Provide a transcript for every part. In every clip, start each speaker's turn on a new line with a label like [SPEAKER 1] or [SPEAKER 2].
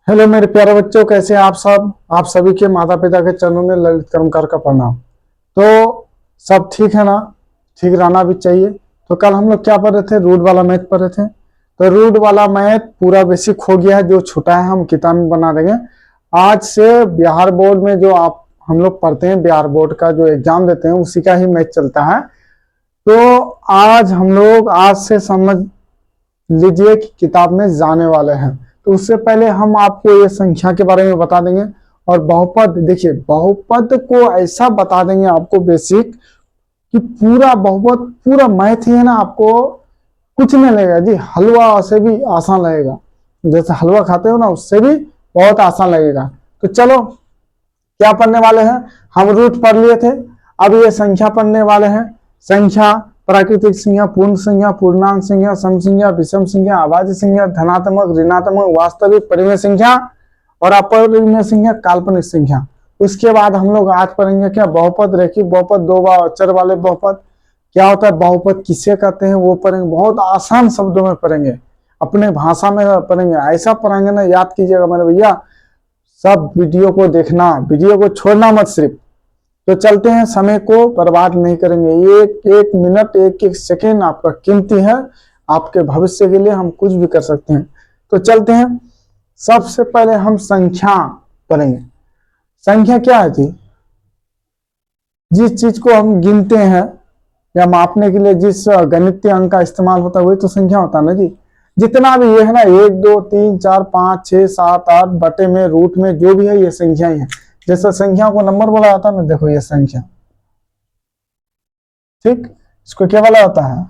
[SPEAKER 1] Hello मेरे प्यारे बच्चों, कैसे हैं आप सब। आप सभी के माता पिता के चरणों में ललित कर्मकार का प्रणाम। तो सब ठीक है ना? ठीक रहना भी चाहिए। तो कल हम लोग क्या पढ़ रहे थे? रूट वाला मैथ पढ़ रहे थे। तो रूट वाला मैथ पूरा बेसिक हो गया है, जो छूटा है हम किताब में बना देंगे। आज से बिहार बोर्ड में जो आप हम लोग पढ़ते हैं, बिहार बोर्ड का जो एग्जाम देते हैं उसी का ही मैथ चलता है। तो आज से समझ लीजिए कि किताब में जाने वाले हैं। तो उससे पहले हम आपको ये संख्या के बारे में बता देंगे। और बहुपद, देखिए बहुपद को ऐसा बता देंगे आपको बेसिक कि पूरा बहुपद पूरा मैथ ही है ना, आपको कुछ नहीं लगेगा जी। हलवा से भी आसान लगेगा, जैसे हलवा खाते हो ना, उससे भी बहुत आसान लगेगा। तो चलो क्या पढ़ने वाले हैं? हम रूट पढ़ लिए थे, अब ये संख्या पढ़ने वाले हैं। संख्या, प्राकृतिक संख्या, पूर्ण संख्या, पूर्णांक संख्या, सम संख्या, विषम संख्या, अभाज्य संख्या, धनात्मक, ऋणात्मक, वास्तविक, परिमेय संख्या और अपरिमेय संख्या, काल्पनिक संख्या। उसके बाद हम लोग आज पढ़ेंगे क्या? बहुपद, रैखिक बहुपद, दो अचर वाले बहुपद। क्या होता है बहुपद, किसे कहते हैं, वो पढ़ेंगे। बहुत आसान शब्दों में पढ़ेंगे, अपने भाषा में पढ़ेंगे। ऐसा पढ़ेंगे ना, याद कीजिएगा मेरे भैया। सब वीडियो को देखना, वीडियो को छोड़ना मत सिर्फ। तो चलते हैं, समय को बर्बाद नहीं करेंगे। एक एक मिनट, एक एक सेकेंड आपका कीमती है। आपके भविष्य के लिए हम कुछ भी कर सकते हैं। तो चलते हैं, सबसे पहले हम संख्या पढ़ेंगे। संख्या क्या है जी? जिस चीज को हम गिनते हैं या मापने के लिए जिस गणितीय अंक का इस्तेमाल होता है वही तो संख्या होता है ना जी। जितना भी ये है ना, 1 2 3 4 5 6 7 8 बटे में, रूट में, जो भी है ये संख्या ही है। जैसे संख्या को नंबर बोला जाता है ना, देखो ये संख्या, ठीक, इसको क्या बोला जाता है?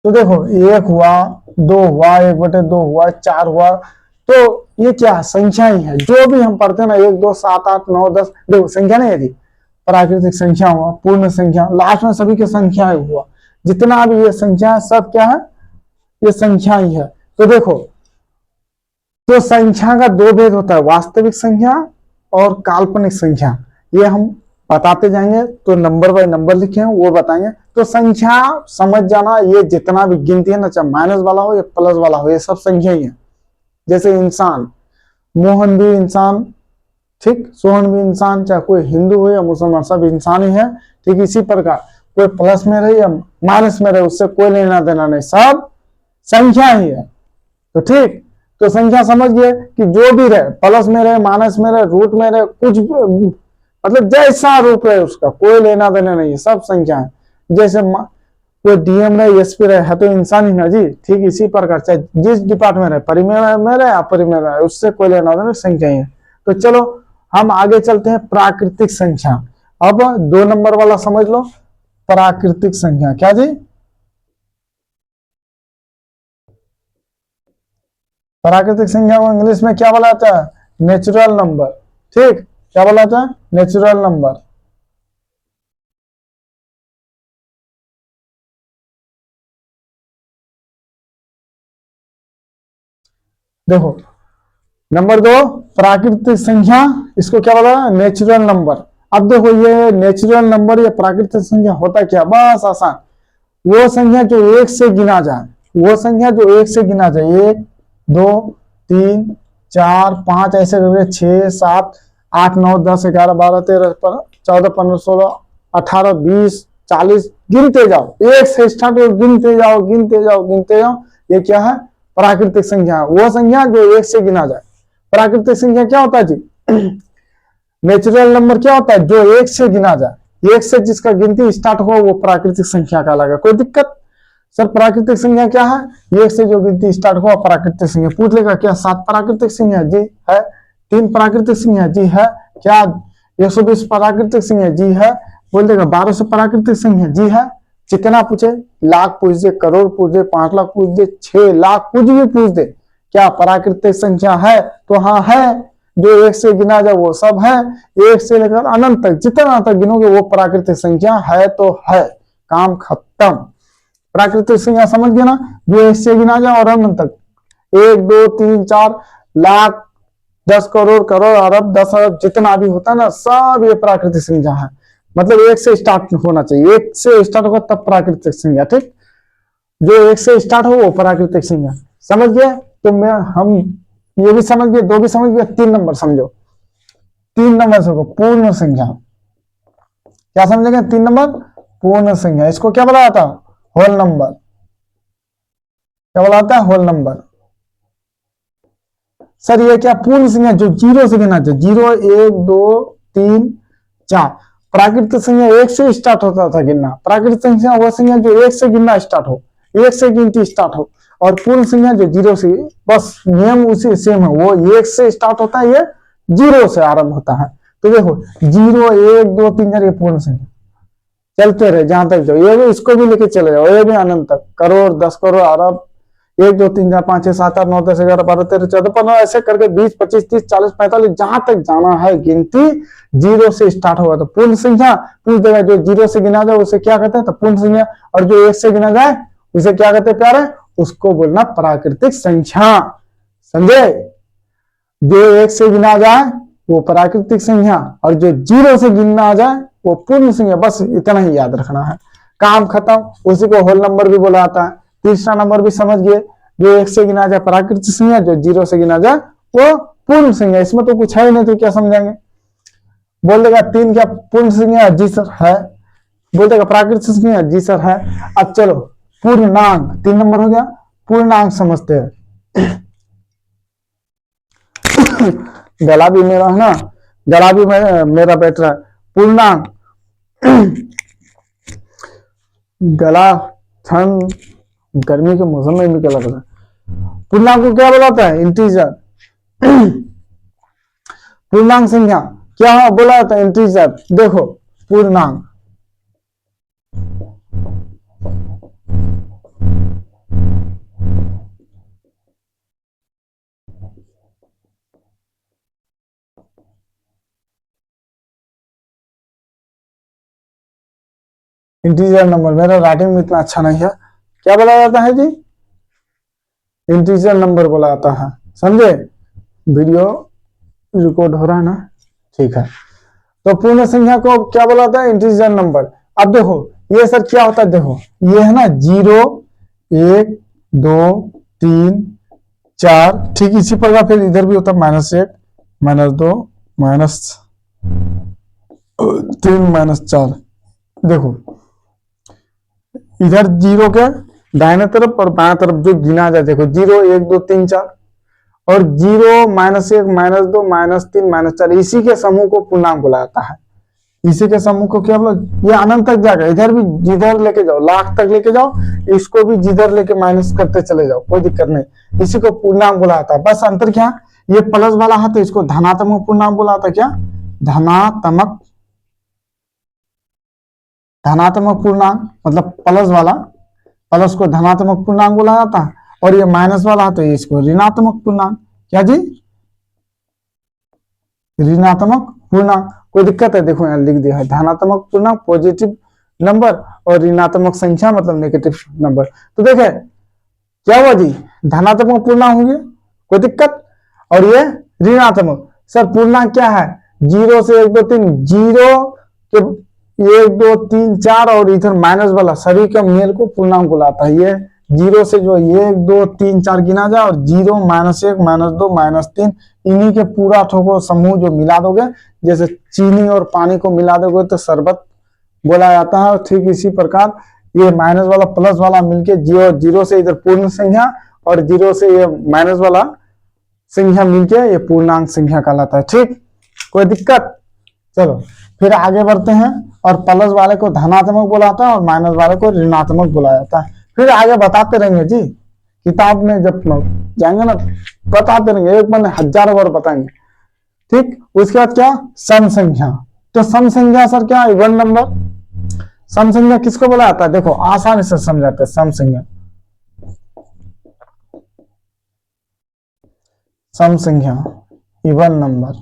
[SPEAKER 1] तो देखो 1 हुआ, 2 हुआ, 1/2 हुआ, 4 हुआ। तो ये क्या है? संख्या ही है। जो भी हम पढ़ते हैं ना, 1 2 7 8 9 10, देखो संख्या नहीं है थी। प्राकृतिक संख्या हुआ, पूर्ण संख्या, लास्ट में सभी की संख्या हुआ। जितना भी ये संख्या है सब क्या है? ये संख्या ही है। तो देखो, तो संख्या का दो भेद होता है, वास्तविक संख्या और काल्पनिक संख्या। ये हम बताते जाएंगे। तो नंबर बाय नंबर लिखे हैं वो बताएंगे। तो संख्या समझ जाना, ये जितना भी गिनती है ना, चाहे माइनस वाला हो या प्लस वाला हो, ये सब संख्या ही है। जैसे इंसान, मोहन भी इंसान, ठीक, सोहन भी इंसान, चाहे कोई हिंदू हो या मुसलमान, सब इंसान ही है। ठीक, इसी प्रकार कोई प्लस में रहे या माइनस में रहे, उससे कोई लेना देना नहीं, सब संख्या ही है। तो ठीक, तो संख्या समझ गए कि जो भी रहे, प्लस में रहे, माइनस में रहे, रूट में रहे, कुछ मतलब जैसा रूप रहे उसका कोई लेना देना नहीं है, सब संख्या है। जैसे कोई डीएम रहे, एसपी रहे, है तो इंसान ही ना जी। ठीक, इसी प्रकार चाहे जिस डिपार्टमेंट रहे, परिमेय में रहे, अपरिमेय रहे, उससे कोई लेना देना, संख्या ही है। तो चलो हम आगे चलते हैं, प्राकृतिक संख्या। अब 2 नंबर वाला समझ लो, प्राकृतिक संख्या क्या जी? प्राकृतिक संख्या को इंग्लिश में क्या बोला जाता है? Natural number. ठीक, क्या बोला जाता है? Natural number. देखो, नंबर 2 प्राकृतिक संख्या, इसको क्या बोला? Natural number. अब देखो, ये नेचुरल नंबर या प्राकृतिक संख्या होता क्या? बस आसान, वो संख्या जो एक से गिना जाए, वो संख्या जो एक से गिना जाए, 1 2 3 4 5 ऐसे करके 6 7 8 9 10 11 12 13 14 15 16 18 20 40 गिनते जाओ, एक से स्टार्ट हो, गिनते जाओ गिनते जाओ गिनते जाओ। ये क्या है? प्राकृतिक संख्या है। वो संख्या जो एक से गिना जाए। प्राकृतिक संख्या क्या होता है जी? नेचुरल नंबर क्या होता है? जो एक से गिना जाए, एक से जिसका गिनती स्टार्ट हो वो प्राकृतिक संख्या कहलाएगा। कोई दिक्कत? सर प्राकृतिक संख्या क्या है? एक से जो गिनती स्टार्ट हो प्राकृतिक संख्या। पूछ लेगा क्या 7 प्राकृतिक संख्या? जी है। 3 प्राकृतिक संख्या? जी है। क्या 120 प्राकृतिक संख्या? जी है। बोल देगा 1200 प्राकृतिक संख्या? जी है। जितना पूछे, लाख पूछ दे, करोड़ पूछ दे, 5 लाख पूछ दे, 6 लाख, कुछ भी पूछ दे, क्या प्राकृतिक संख्या है? तो हाँ है। जो एक से गिना जाए वो सब है। एक से लेकर अनंत तक जितना तक गिनोगे वो प्राकृतिक संख्या है। तो है, काम खत्म। प्राकृतिक संख्या समझ गए ना? जो एक से गिना जाए और अनंत तक, 1 2 3 4 लाख, 10 करोड़, करोड़, अरब, 10 अरब, जितना भी होता है ना, सब ये प्राकृतिक संख्या है। मतलब एक से स्टार्ट होना चाहिए, एक से स्टार्ट होगा तब प्राकृतिक संख्या। ठीक, जो एक से स्टार्ट हो वो प्राकृतिक संख्या। समझ गए? तो मैं हम ये भी समझ गए, 2 भी समझ गए, 3 नंबर समझो। 3 नंबर से पूर्ण संख्या, क्या समझेंगे? 3 नंबर पूर्ण संख्या, इसको क्या बोला जाता है? Whole number. क्या बोला जाता है? Whole number. सर ये क्या पूर्ण संख्या जो 0 से गिना जाए, 0 1 2 3 4। प्राकृतिक संख्या 1 से स्टार्ट होता था गिनना। प्राकृतिक संख्या वह संख्या जो 1 से गिनना स्टार्ट हो, 1 से गिनती स्टार्ट हो। और पूर्ण संख्या जो 0 से, बस नियम उसी सेम है, वो 1 से स्टार्ट होता है, ये 0 से आरंभ होता है। तो देखो 0 1 2 3 4 ये पूर्ण संख्या चलते रहे जहां तक जाओ, ये भी इसको भी लेके चले जाओ, ये भी अनंत तक, करोड़ 10 करोड़ अरब 1 2 3 4 5 6 7 8 9 10 11 12 13 14 15 ऐसे करके 20 25 30 40 45 जहां तक जाना है गिनती 0 से स्टार्ट होगा। तो पूर्ण संख्या पूछ देगा, जो 0 से गिना जाए उसे क्या कहते हैं? तो पूर्ण संख्या। और जो 1 से गिना जाए उसे क्या कहते हैं प्यारे? उसको बोलना प्राकृतिक संख्या। समझे? जो 1 से गिना जाए वो प्राकृतिक संख्या, और जो 0 से गिनना आ जाए वो पूर्ण संख्या। बस इतना ही याद रखना है, काम खत्म। उसी को होल नंबर भी बोला जाता है। तीसरा नंबर भी समझ गए, जो 1 से गिना जाए प्राकृतिक संख्या, जो 0 से गिना जाए वो पूर्ण संख्या। इसमें तो कुछ है ही नहीं, तो क्या समझेंगे? बोल देगा 3 क्या पूर्ण संख्या? जी सर है। बोल देगा प्राकृतिक संख्या? जी सर है। अब चलो पूर्णांक, 3 नंबर हो गया। पूर्णांक समझते हैं। गला भी मेरा है ना, गला भी मेरा बैठ रहा है। पूर्णांक गला ठंड गर्मी के मौसम में भी गला बता है। पूर्णांक को क्या बोलाता है? इंटीजर। पूर्णांक संख्या क्या बोला जाता है? इंटीजर। देखो पूर्णांक, इंटीजर नंबर। मेरा राइटिंग में इतना अच्छा नहीं है। क्या बोला जाता है जी? इंटीजर नंबर बोला जाता है। समझे? वीडियो रिकॉर्ड हो रहा है ना? ठीक है। तो पूर्ण संख्या को क्या बोला जाता है? Integer number. अब देखो ये सर क्या होता है? देखो ये है ना 0 1 2 3 4, ठीक इसी प्रकार फिर इधर भी होता है -1 -2 -3 -4। देखो इधर 0 के दाहिने तरफ और बाएं तरफ जो गिना जाए, देखो 0 1 2 3 4 और 0 -1 -2 -3 -4, इसी के समूह को पूर्णांक बोला जाता है। इसी के समूह को क्या बोला? ये अनंत तक जाएगा। इधर भी जिधर लेके जाओ, लाख तक लेके जाओ, इसको भी जिधर लेके माइनस करते चले जाओ, कोई दिक्कत नहीं। इसी को पूर्णांक बोला जाता है। बस अंतर क्या? ये प्लस वाला है तो इसको धनात्मक पूर्णांक बोला जाता है। क्या? धनात्मक, धनात्मक पूर्णांक मतलब प्लस वाला, प्लस को धनात्मक पूर्णांक बोला जाता है। और ये माइनस वाला है तो इसको ऋणात्मक पूर्णांक। क्या जी? ऋणात्मक पूर्णांक। कोई दिक्कत है? देखो यहाँ लिख दिया है धनात्मक पूर्णांक पॉजिटिव नंबर और ऋणात्मक संख्या मतलब नेगेटिव नंबर। तो देखे क्या हुआ जी? धनात्मक पूर्णांक हो गया, कोई दिक्कत? और ये ऋणात्मक। सर पूर्णांक क्या है? 0 से 1 2 3, 0 के 1 2 3 4 और इधर माइनस वाला सभी का मेल को पूर्णांक बुलाता है। ये 0 से जो 1 2 3 4 गिना जाए और 0 -1 -2 -3 इन्हीं के पूरा ठोको समूह जो मिला दोगे, जैसे चीनी और पानी को मिला दोगे तो शरबत बोला जाता है। ठीक इसी प्रकार ये माइनस वाला प्लस वाला मिलके 0 से इधर पूर्ण संख्या और 0 से ये माइनस वाला संख्या मिलके ये पूर्णांक संख्या कहलाता है। ठीक, कोई दिक्कत? चलो फिर आगे बढ़ते हैं। और प्लस वाले को धनात्मक बुलाता है और माइनस वाले को ऋणात्मक बुलाया जाता है। फिर आगे बताते रहेंगे जी, किताब में जब जाएंगे ना बताते रहेंगे, एक बार 1000 बार बताएंगे। ठीक, उसके बाद क्या? सम संख्या। तो सम संख्या सर क्या? Even number. सम संख्या किसको बोला जाता है? देखो आसानी से समझाते हैं। सम संख्या, सम संख्या इवन नंबर।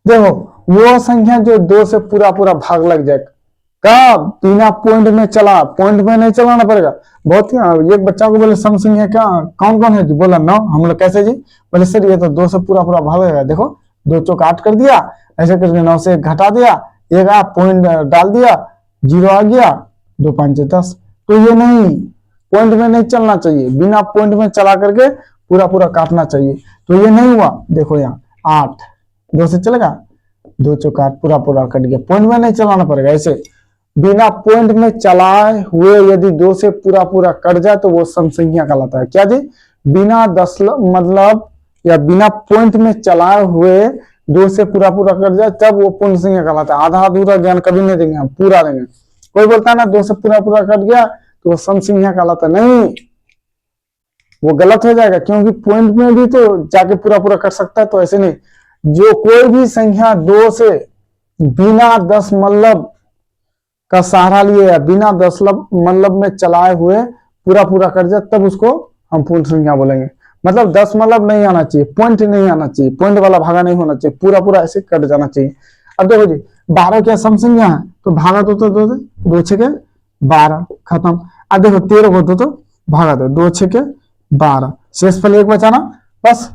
[SPEAKER 1] देखो वो संख्या जो 2 से पूरा पूरा भाग लग जाए, का बिना पॉइंट में चला, पॉइंट में नहीं चलाना पड़ेगा। बहुत ही एक बच्चा को बोले सम संख्या क्या कौन कौन है जी? बोला 9। हम लोग कैसे जी? बोले सर ये तो 2 से पूरा पूरा भाग लगेगा। देखो 2 चौक 8 कर दिया, ऐसे करके 9 से 1 घटा दिया, एक आप पॉइंट डाल दिया, 0 आ गया, 2 5 10। तो ये नहीं, पॉइंट में नहीं चलना चाहिए, बिना पॉइंट में चला करके पूरा पूरा काटना चाहिए। तो ये नहीं हुआ, देखो यहाँ 8 2 से चलेगा, 2 चौका 8 पूरा पूरा कट गया। पॉइंट में नहीं चलाना पड़ेगा, ऐसे बिना पॉइंट में चलाए हुए यदि 2 से पूरा पूरा कट जाए तो वो समसंख्या कहलाता है। क्या जी? बिना मतलब या बिना पॉइंट में चलाए हुए 2 से पूरा पूरा कट जाए तब वो पूर्ण संख्या कहलाता है। आधा अधूरा ज्ञान कभी नहीं देंगे, हम पूरा देंगे। कोई बोलता है ना 2 से पूरा पूरा कट गया तो वो समसंख्या कहलाता है, नहीं, वो गलत हो जाएगा, क्योंकि पॉइंट में भी तो जाके पूरा पूरा कर सकता है। तो ऐसे नहीं, जो कोई भी संख्या 2 से बिना दशमलव का सहारा लिए या बिना दशमलव में चलाए हुए पूरा पूरा कर जाए तब उसको हम पूर्ण संख्या बोलेंगे। मतलब दशमलव नहीं आना चाहिए, पॉइंट नहीं आना चाहिए, पॉइंट वाला भागा नहीं होना चाहिए, पूरा पूरा ऐसे कट जाना चाहिए। अब देखो जी 12 क्या समसंख्या है, तो भागा दो तो 2 6 के 12 खत्म। अब देखो 13 को दो तो भागा दो, 2 6 के 12, शेषफल 1 बचाना, बस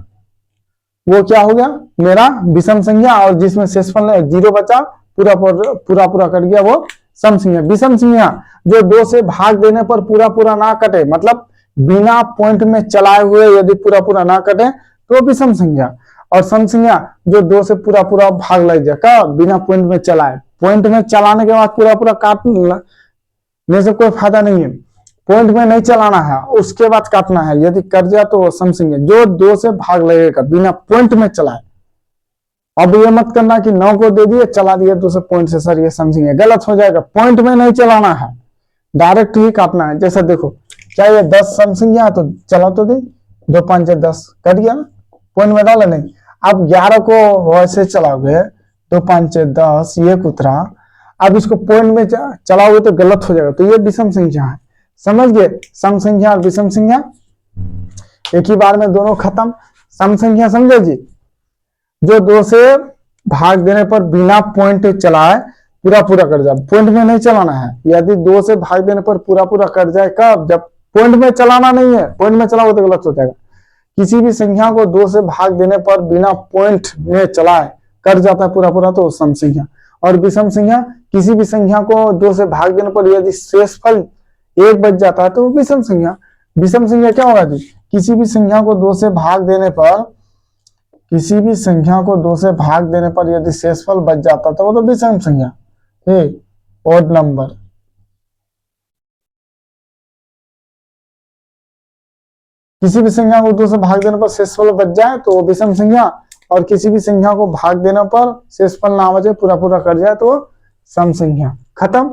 [SPEAKER 1] वो क्या हो गया मेरा विषम संख्या, और जिसमें शेषफल 0 बचा पूरा पूरा कट गया वो सम संख्या। विषम संख्या जो 2 से भाग देने पर पूरा पूरा ना कटे, मतलब बिना पॉइंट में चलाए हुए यदि पूरा पूरा ना कटे तो विषम संख्या। और सम संख्या जो 2 से पूरा पूरा भाग लग जाए का बिना पॉइंट में चलाए, पॉइंट में चलाने के बाद पूरा पूरा काटने से कोई फायदा नहीं है, पॉइंट में नहीं चलाना है, उसके बाद काटना है। यदि कट जाए तो वो सम संख्या जो 2 से भाग लगेगा बिना पॉइंट में चलाए। अब ये मत करना कि 9 को दे दिए चला दिए 2 से पॉइंट से, सर ये सम संख्या, गलत हो जाएगा। पॉइंट में नहीं चलाना है, डायरेक्ट ही काटना है। जैसे देखो क्या ये 10 सम संख्या है तो चला तो दे, 2 5 10 कट गया ना, पॉइंट में डाला नहीं। अब 11 को वैसे चलाओगे 2 5 10 ये उतरा, अब इसको पॉइंट में चलाओगे तो गलत हो जाएगा। तो ये विषम संख्या है, समझ गए? सम संख्या और विषम संख्या एक ही बार में दोनों खत्म। सम संख्या समझे जी, जो 2 से भाग देने पर बिना पॉइंट चलाए पूरा पूरा कट जाए, पॉइंट में नहीं चलाना है। यदि 2 से भाग देने पर पूरा पूरा कट जाए कब? जब पॉइंट में चलाना नहीं है, पॉइंट में चलाओ तो गलत हो जाएगा। किसी भी संख्या को 2 से भाग देने पर बिना पॉइंट में चलाए कट जाता है पूरा पूरा तो सम संख्या। और विषम संख्या किसी भी संख्या को 2 से भाग देने पर यदि शेषफल 1 बच जाता है तो विषम संख्या। विषम संख्या क्या होगा जी? किसी भी संख्या को 2 से भाग देने पर, किसी भी संख्या को 2 से भाग देने पर यदि शेषफल बच जाता तो वो तो विषम संख्या, ओड नंबर। किसी भी संख्या को 2 से भाग देने पर शेषफल बच जाए तो वो विषम संख्या, और किसी भी संख्या को भाग देने पर शेषफल ना बचे पूरा पूरा कट जाए तो सम संख्या। खत्म?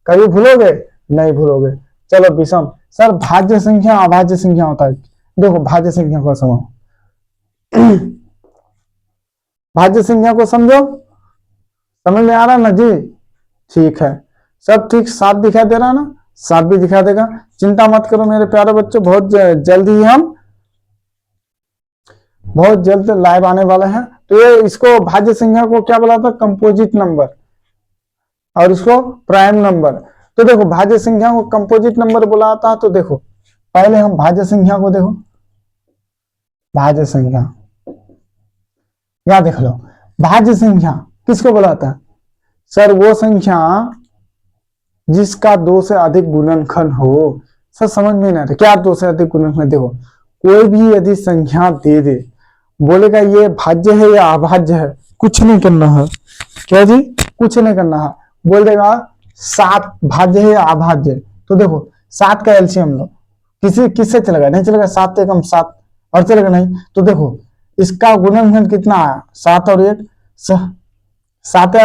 [SPEAKER 1] कभी भूलोगे? नहीं भूलोगे। चलो विषम। सर भाज्य संख्या अभाज्य संख्या होता है, देखो भाज्य संख्या को समझो। भाज्य संख्या को समझो, समझ में आ रहा ना जी? ठीक है, सब ठीक। 7 दिखाई दे रहा ना? 7 भी दिखा देगा, चिंता मत करो मेरे प्यारे बच्चों, बहुत जल्द ही हम बहुत जल्द लाइव आने वाले हैं। तो ये इसको भाज्य संख्या को क्या बोला था? कंपोजिट नंबर, और इसको प्राइम नंबर। तो देखो भाज्य संख्या को कंपोजिट नंबर बोला था। तो देखो पहले हम भाज्य संख्या को देखो, भाज्य संख्या या देख लो, भाज्य संख्या किसको बुलाता है? सर वो संख्या जिसका 2 से अधिक गुणनखंड हो। सर समझ में नहीं आता क्या 2 से अधिक गुणनखंड? देखो कोई भी यदि संख्या दे दे, बोलेगा ये भाज्य है या अभाज्य है, कुछ नहीं करना है। क्या जी? कुछ नहीं करना है। बोल देगा 7 भाज्य है या अभाज्य। तो देखो 7 का एलसीएम लो, किससे चलेगा? नहीं चलेगा, 7 एकम 7, और चलेगा नहीं। तो देखो इसका गुणनखंड कितना आया? 7 और 1, 7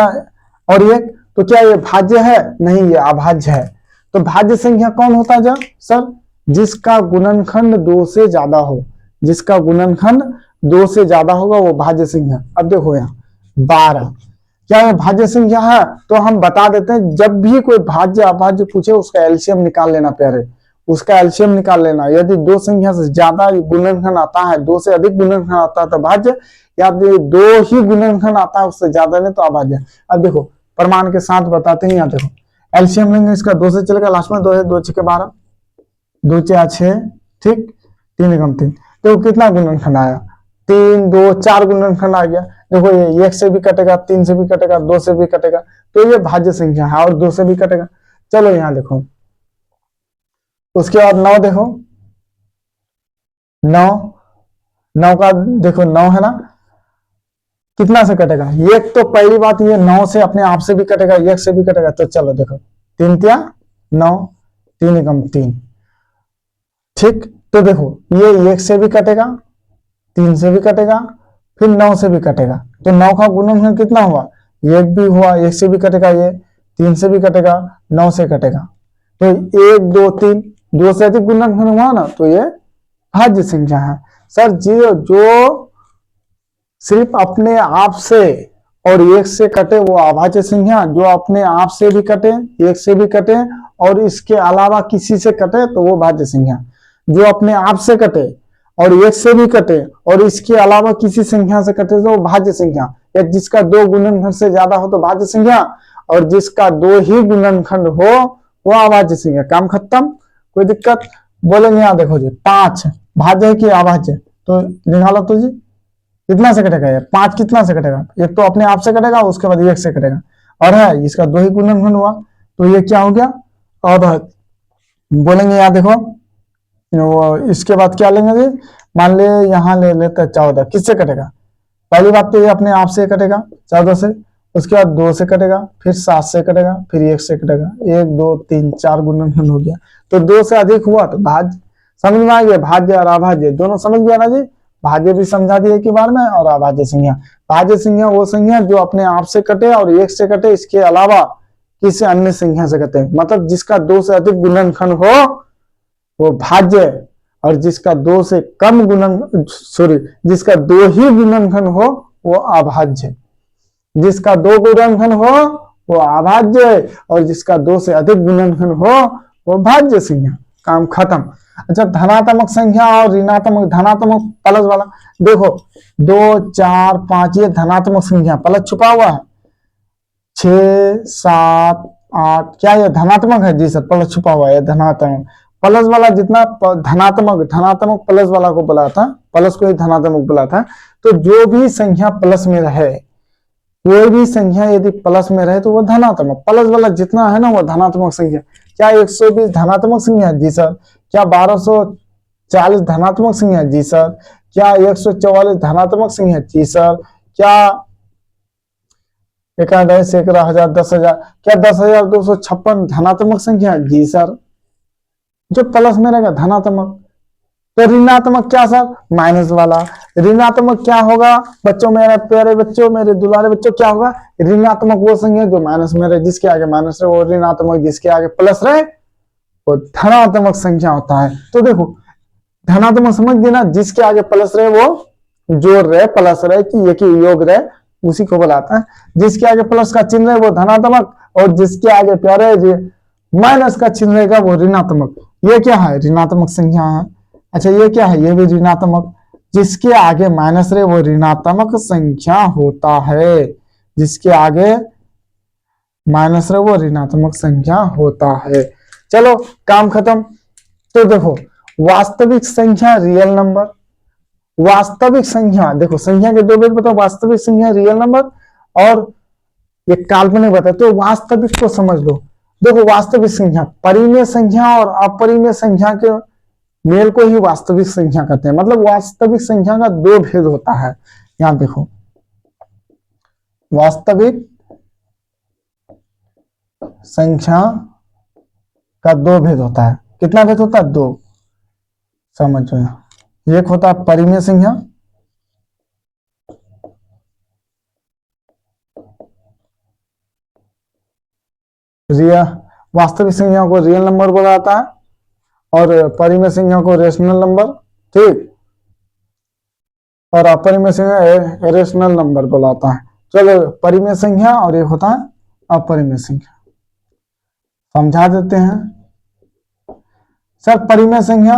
[SPEAKER 1] और 1, तो क्या ये भाज्य है? नहीं, ये अभाज्य है। तो भाज्य संख्या कौन होता है जब? सर जिसका गुणनखंड 2 से ज्यादा हो, जिसका गुणनखंड 2 से ज्यादा होगा वो भाज्य संख्या। अब देखो यहाँ 12, क्या ये भाज्य संख्या है? तो हम बता देते हैं, जब भी कोई भाज्य अभाज्य पूछे उसका एलसीएम निकाल लेना प्यारे, उसका एलसीएम निकाल लेना। यदि 2 संख्या से ज्यादा गुणनखंड आता है, 2 से अधिक गुणनखंड आता है तो भाज्य, या 2 ही गुणनखंड आता है उससे ज्यादा नहीं तो अभाज्य। अब देखो प्रमाण के साथ बताते हैं। यहाँ देखो एलसीएम लेंगे, इसका 2 से चलेगा, लास्ट में 2 है, 2 6 12, 2 4 6, ठीक, 3 एकम 3। तो कितना गुणनखंड आया? 3 2 4 गुणनखंड आ गया। देखो ये 1 से भी कटेगा, 3 से भी कटेगा, 2 से भी कटेगा, तो ये भाज्य संख्या है, और 2 से भी कटेगा। चलो यहाँ देखो उसके बाद 9 देखो, 9 9 का देखो 9 है ना, कितना से कटेगा? एक तो पहली बात ये 9 से अपने आप से भी कटेगा, एक से भी कटेगा। तो चलो देखो 3 क्या 9, 3 एकम 3, ठीक। तो देखो ये 1 से भी कटेगा, 3 से भी कटेगा, फिर 9 से भी कटेगा। तो 9 का गुणनफल कितना हुआ? 1 भी हुआ, 1 से भी कटेगा, ये 3 से भी कटेगा, 9 से कटेगा। तो 1 2 3, 2 से अधिक गुणनफल हुआ ना, तो ये भाज्य संख्या है। सर जी जो सिर्फ अपने आप से और 1 से कटे वो अभाज्य संख्या, जो अपने आप से भी कटे, 1 से भी कटे और इसके अलावा किसी से कटे तो वो भाज्य संख्या। जो अपने आप से कटे और 1 से भी कटे और इसके अलावा किसी संख्या से कटे तो भाज्य संख्या, या जिसका 2 गुणनखंड से ज्यादा हो तो भाज्य संख्या, और जिसका 2 ही गुणनखंड हो वो अभाज्य संख्या। काम खत्म, कोई दिक्कत? बोलेंगे यहाँ देखो जी 5 भाज्य है कि अभाज्य, तो निकालो तो जी कितना से कटेगा? ये 5 कितना से कटेगा? एक तो अपने आप से कटेगा, उसके बाद 1 से कटेगा, और है इसका 2 ही गुणनखंड हुआ, तो ये क्या हो गया? अभाज्य। बोलेंगे यहाँ देखो वो इसके बाद क्या लेंगे जी? मान ले यहाँ ले लेते हैं 14, किससे कटेगा? पहली बात तो ये अपने आप से कटेगा 14 से, उसके बाद 2 से कटेगा, फिर 7 से कटेगा, फिर 1 से कटेगा। 1 2 3 4 गुणनखंड हो गया, तो 2 से अधिक हुआ तो भाज्य। समझ में आ गया? भाज्य और अभाज्य दोनों समझ गया ना जी? भाज्य भी समझा दिए एक बार में, और अभाज्य संख्या। भाज्य संख्या वो संख्या जो अपने आप से कटे और 1 से कटे, इसके अलावा किसी अन्य संख्या से कटे, मतलब जिसका 2 से अधिक गुणनखंड हो वो भाज्य, और जिसका 2 से कम जिसका 2 ही गुणनखंड हो वो अभाज्य। जिसका 2 गुणनखंड हो वो अभाज्य, और जिसका 2 से अधिक गुणनखंड हो वो भाज्य संख्या। काम खत्म। अच्छा, धनात्मक संख्या और ऋणात्मक, धनात्मक प्लस वाला देखो 2 4 5, ये धनात्मक संख्या, प्लस छुपा हुआ है। 6 7 8, क्या ये धनात्मक है? जी सर, प्लस छुपा हुआ है, धनात्मक। प्लस वाला जितना धनात्मक प्लस वाला को बुलाता, प्लस को ही धनात्मक बुलाता है। तो जो भी संख्या प्लस में रहे, कोई भी संख्या यदि प्लस में रहे तो वो धनात्मक, प्लस वाला जितना है ना वो धनात्मक संख्या। क्या 120 धनात्मक संख्या? जी सर। क्या 1240 धनात्मक संख्या? जी सर। क्या 144 धनात्मक संख्या? जी सर। क्या 11,000 10,000, क्या 10,256 धनात्मक संख्या? जी सर। जो प्लस में रहेगा धनात्मक। तो ऋणात्मक क्या सर? माइनस वाला। ऋणात्मक क्या होगा बच्चों, मेरे प्यारे बच्चों, मेरे दुलारे बच्चों, क्या होगा? ऋणात्मक वो संख्या जो माइनस में रहे, जिसके आगे माइनस रहे वो ऋणात्मक, जिसके आगे प्लस रहे वो धनात्मक संख्या होता है। तो देखो धनात्मक समझ गए ना, जिसके आगे प्लस रहे वो जोड़ रहे, प्लस रहे कि ये की योग रहे, उसी को बुलाता है। जिसके आगे प्लस का चिन्ह है वो धनात्मक, और जिसके आगे प्यारे माइनस का चिन्ह रहेगा वो ऋणात्मक। ये क्या है? ऋणात्मक संख्या है। अच्छा, ये क्या है? ये भी ऋणात्मक। जिसके आगे माइनस रहे वो ऋणात्मक संख्या होता है, जिसके आगे माइनस रहे वो ऋणात्मक संख्या होता है। चलो काम खत्म। तो देखो वास्तविक संख्या, रियल नंबर, वास्तविक संख्या, देखो संख्या के 2 भेद बताओ, वास्तविक संख्या, रियल नंबर, और ये काल्पनिक बताओ। तो वास्तविक को समझ लो। देखो वास्तविक संख्या, परिमेय संख्या और अपरिमेय संख्या के मेल को ही वास्तविक संख्या कहते हैं। मतलब वास्तविक संख्या का 2 भेद होता है। यहां देखो वास्तविक संख्या का 2 भेद होता है। कितना भेद होता है? 2। समझो, एक होता है परिमेय संख्या, वास्तविक संख्या को रियल नंबर बोला जाता है, और परिमेय संख्या को रेशनल नंबर, ठीक, और अपरिमेय संख्या रेशनल नंबर बोला जाता है। चलो परिमेय संख्या और एक होता है अपरिमेय संख्या, समझा देते हैं। सर परिमेय संख्या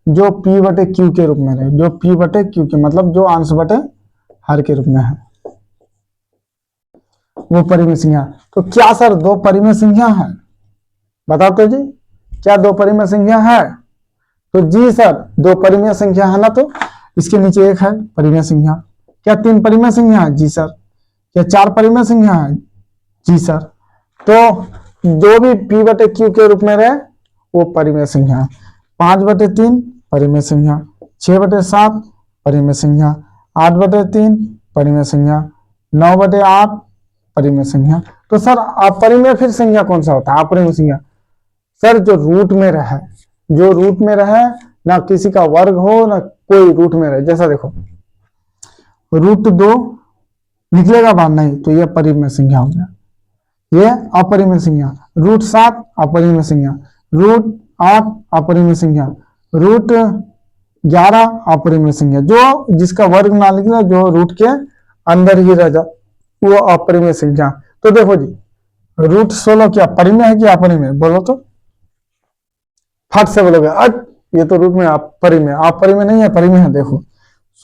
[SPEAKER 1] जो p बटे q के रूप में रहे, जो p बटे q के मतलब जो अंश बटे हर के रूप में है, वो परिमेय संख्या। तो क्या सर 2 परिमेय संख्या है? बताओ तो जी, क्या 2 परिमेय संख्या है? तो जी सर 2 परिमेय संख्या है ना, तो इसके नीचे 1 है परिमेय संख्या। क्या 3 परिमेय संख्या है? जी सर। क्या 4 परिमेय संख्या है? जी सर। तो जो भी p बटे q के रूप में रहे वो परिमेय संख्या है। 5/3 परिमेय संख्या, 6/7 परिमेय संख्या, 8/3 परिमेय संख्या, 9/8 परिमेय संख्या। तो सर अपरिमेय फिर संख्या कौन सा होता है? अपरिमेय संख्या सर जो रूट में रहे, जो रूट में रहे, ना किसी का वर्ग हो ना कोई रूट में रहे। जैसा देखो √2 निकलेगा बाहर नहीं, तो यह परिमेय संख्या हो गया, ये अपरिमेय संख्या। √7 अपरिमेय संख्या, √8 अपरिमेय संख्या, √11 अपरिमेय संख्या। जो जिसका वर्ग ना निकले, जो रूट के अंदर ही रह जा, वो अपरिमेय संख्या। तो देखो जी √16 क्या परिमेय है कि अपरिमेय? बोलो तो, फट से बोलोगे अट ये तो रूट में अपरिमेय। अपरिमेय नहीं है, परिमेय है। देखो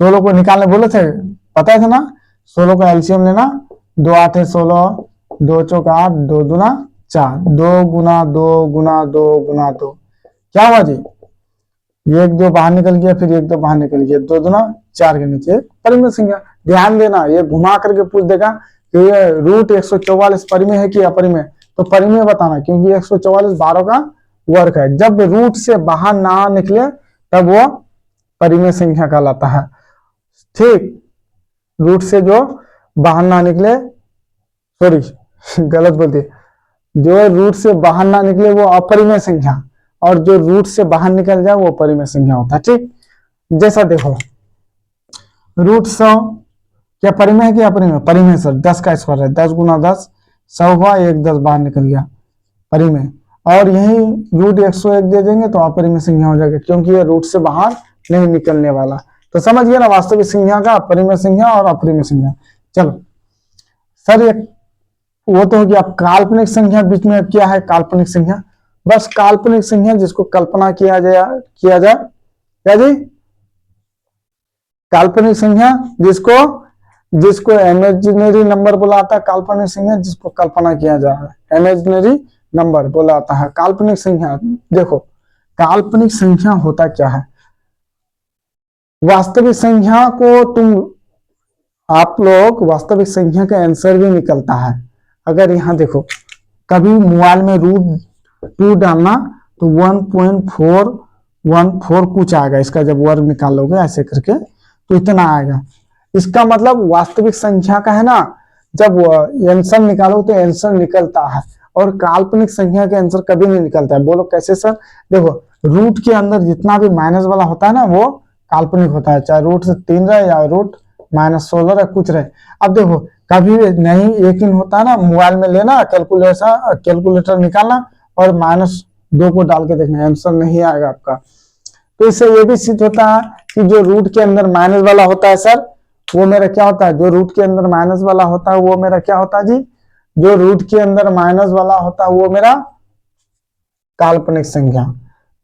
[SPEAKER 1] 16 को निकालने बोले थे, पता था ना, 16 का एलसीएम लेना, 2 8 16, 2 चौक 8, 2 दूना 4, 2 गुना 2 गुना 2 गुना 2, क्या हुआ जी? ये 1 2 बाहर निकल गया, फिर 1 2 बाहर निकल गया, 2 दूना 4 के नीचे परिमेय संख्या। ध्यान देना, ये घुमा करके पूछ देगा कि ये √144 परिमेय है कि अपरिमेय, तो परिमेय बताना, क्योंकि 144 12 का वर्ग है। जब रूट से बाहर ना निकले तब वो परिमेय संख्या कहलाता है। ठीक, रूट से जो बाहर ना निकले, सॉरी गलत बोलते, जो रूट से बाहर ना निकले वो अपरिमेय संख्या, और जो रूट से बाहर निकल जाए वो परिमेय संख्या होता है। ठीक, जैसा देखो √100 क्या परिमेय है कि अपरिमेय? परिमेय सर, 10 का स्क्वायर है, 10 गुना 10 100 हुआ, 1 10 बाहर निकल गया, परिमेय। और यही √101 दे देंगे तो अपरिमेय संख्या हो जाएगा, क्योंकि ये रूट से बाहर नहीं निकलने वाला। तो समझ गया ना वास्तविक संख्या का अपरिमेय संख्या और अपरिमेय संख्या। चलो सर ये वो तो हो गया। काल्पनिक संख्या बीच में क्या है? काल्पनिक संख्या, बस काल्पनिक संख्या जिसको कल्पना किया जाए क्या जी? काल्पनिक संख्या जिसको इमेजिनरी नंबर बोला जाता है, काल्पनिक संख्या जिसको कल्पना किया जा रहा है, इमेजिनरी नंबर बोला जाता है काल्पनिक संख्या। देखो काल्पनिक संख्या होता क्या है? वास्तविक संख्या को आप लोग वास्तविक संख्या का आंसर भी निकलता है। अगर यहाँ देखो कभी मोबाइल में √2 डालना तो 1.414 कुछ आएगा, इसका जब वर्ग निकालोगे ऐसे करके तो इतना आएगा। इसका मतलब वास्तविक संख्या का है ना, जब आंसर निकालो तो आंसर निकलता है, और काल्पनिक संख्या का आंसर कभी नहीं निकलता है। बोलो कैसे सर? देखो रूट के अंदर जितना भी माइनस वाला होता है ना वो काल्पनिक होता है, चाहे रूट से 3 रहे या √-16 रहे, कुछ रहे। अब देखो कभी नहीं यकीन होता है ना, मोबाइल में लेना कैलकुलेटर निकालना और -2 को डाल के देखना, आंसर नहीं आएगा आपका। तो इससे ये भी सिद्ध होता है कि जो रूट के अंदर माइनस वाला होता है सर, वो मेरा क्या होता है? जो रूट के अंदर माइनस वाला होता है वो मेरा क्या होता है जी? जो रूट के अंदर माइनस वाला होता है वो मेरा काल्पनिक संख्या।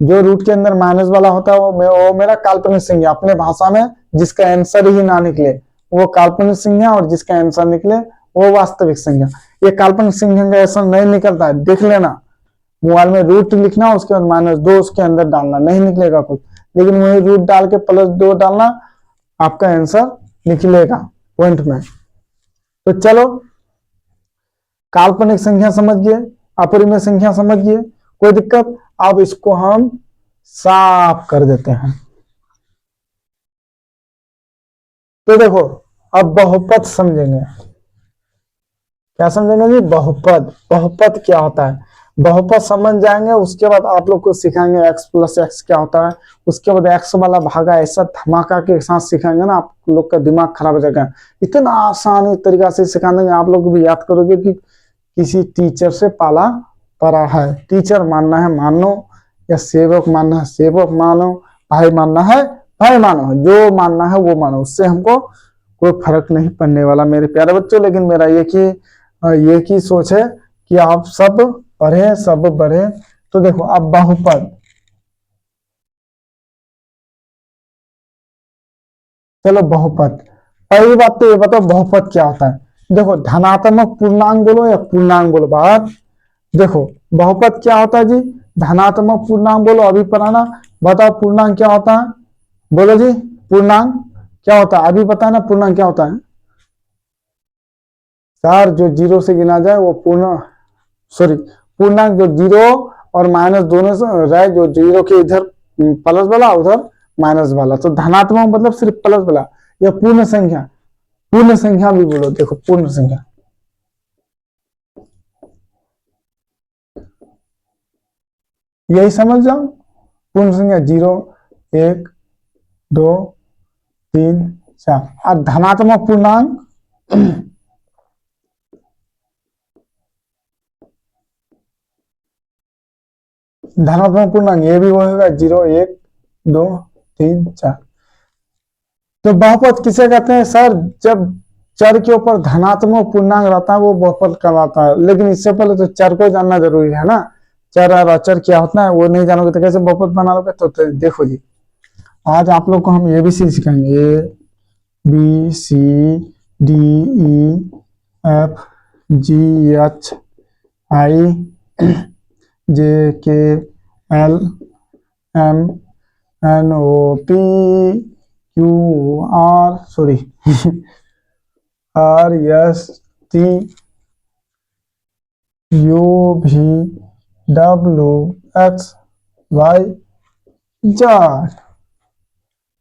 [SPEAKER 1] जो रूट के अंदर माइनस वाला होता है वो मेरा काल्पनिक संख्या। अपने भाषा में जिसका आंसर ही ना निकले वो काल्पनिक संख्या, और जिसका आंसर निकले वो वास्तविक संख्या। ये काल्पनिक संख्या का आंसर नहीं निकलता है, देख लेना। मोबाइल में रूट लिखना, उसके बाद -2 उसके अंदर डालना, नहीं निकलेगा कुछ, लेकिन वही रूट डाल के +2 डालना, आपका आंसर निकलेगा पॉइंट में। तो चलो काल्पनिक संख्या समझ गए, अपरिमेय संख्या समझ गए, कोई दिक्कत? अब इसको हम साफ कर देते हैं। तो देखो अब बहुपद समझेंगे। क्या समझेंगे जी? बहुपद क्या होता है, बहुपद समझ जाएंगे। उसके बाद आप लोग को सिखाएंगे x + x क्या होता है, उसके बाद x वाला भागा ऐसा धमाका के साथ सिखाएंगे ना, आप लोग का दिमाग खराब हो जाएगा। इतना आसान तरीका से सिखा देंगे, आप लोग भी याद करोगे कि किसी टीचर से पाला पड़ा है। टीचर मानना है मानो, या सेवक मानना है सेवक मानो, भाई मानना है भाई मानो, जो मानना है वो मानो, उससे हमको कोई फर्क नहीं पड़ने वाला मेरे प्यारे बच्चों। लेकिन मेरा एक ही सोच है कि आप सब पढ़े, सब बढ़े। तो देखो अब बहुपद, चलो बहुपद, पहली बात तो ये बताओ बहुपद क्या होता है। देखो धनात्मक पूर्णांक बोलो या पूर्णांक बोलो, बात देखो बहुपद क्या होता है जी? धनात्मक पूर्णांक बोलो, अभी पढ़ाना, बताओ पूर्णांक क्या होता है? बोलो जी पूर्णांक क्या होता है, अभी बताना पूर्णांक क्या होता है। सर जो 0 से गिना जाए वो पूर्णांक जो 0 और माइनस दोनों से रहे, जो 0 के इधर प्लस वाला, उधर माइनस वाला। तो धनात्मक मतलब सिर्फ प्लस वाला। यह पूर्ण संख्या, पूर्ण संख्या भी बोलो, देखो पूर्ण संख्या, यही समझ जाओ। पूर्ण संख्या 0, 1, 2, 3, 4। और धनात्मक पूर्णांक धनात्मक पूर्णांक ये भी वो होगा 0, 1, 2, 3, 4। तो बहुपद किसे कहते हैं सर? जब चर के ऊपर धनात्मक पूर्णांक रहता है वो बहुपद कहलाता है। लेकिन इससे पहले तो चर को जानना जरूरी है ना, चर और अचर क्या होता है वो नहीं जानोगे तो कैसे बहुपद बना लोगे? तो देखो जी, आज आप लोग को हम एबीसी सिखाएंगे, ABCDEF GHI JKLMNOP sorry RSTUVWXYZ,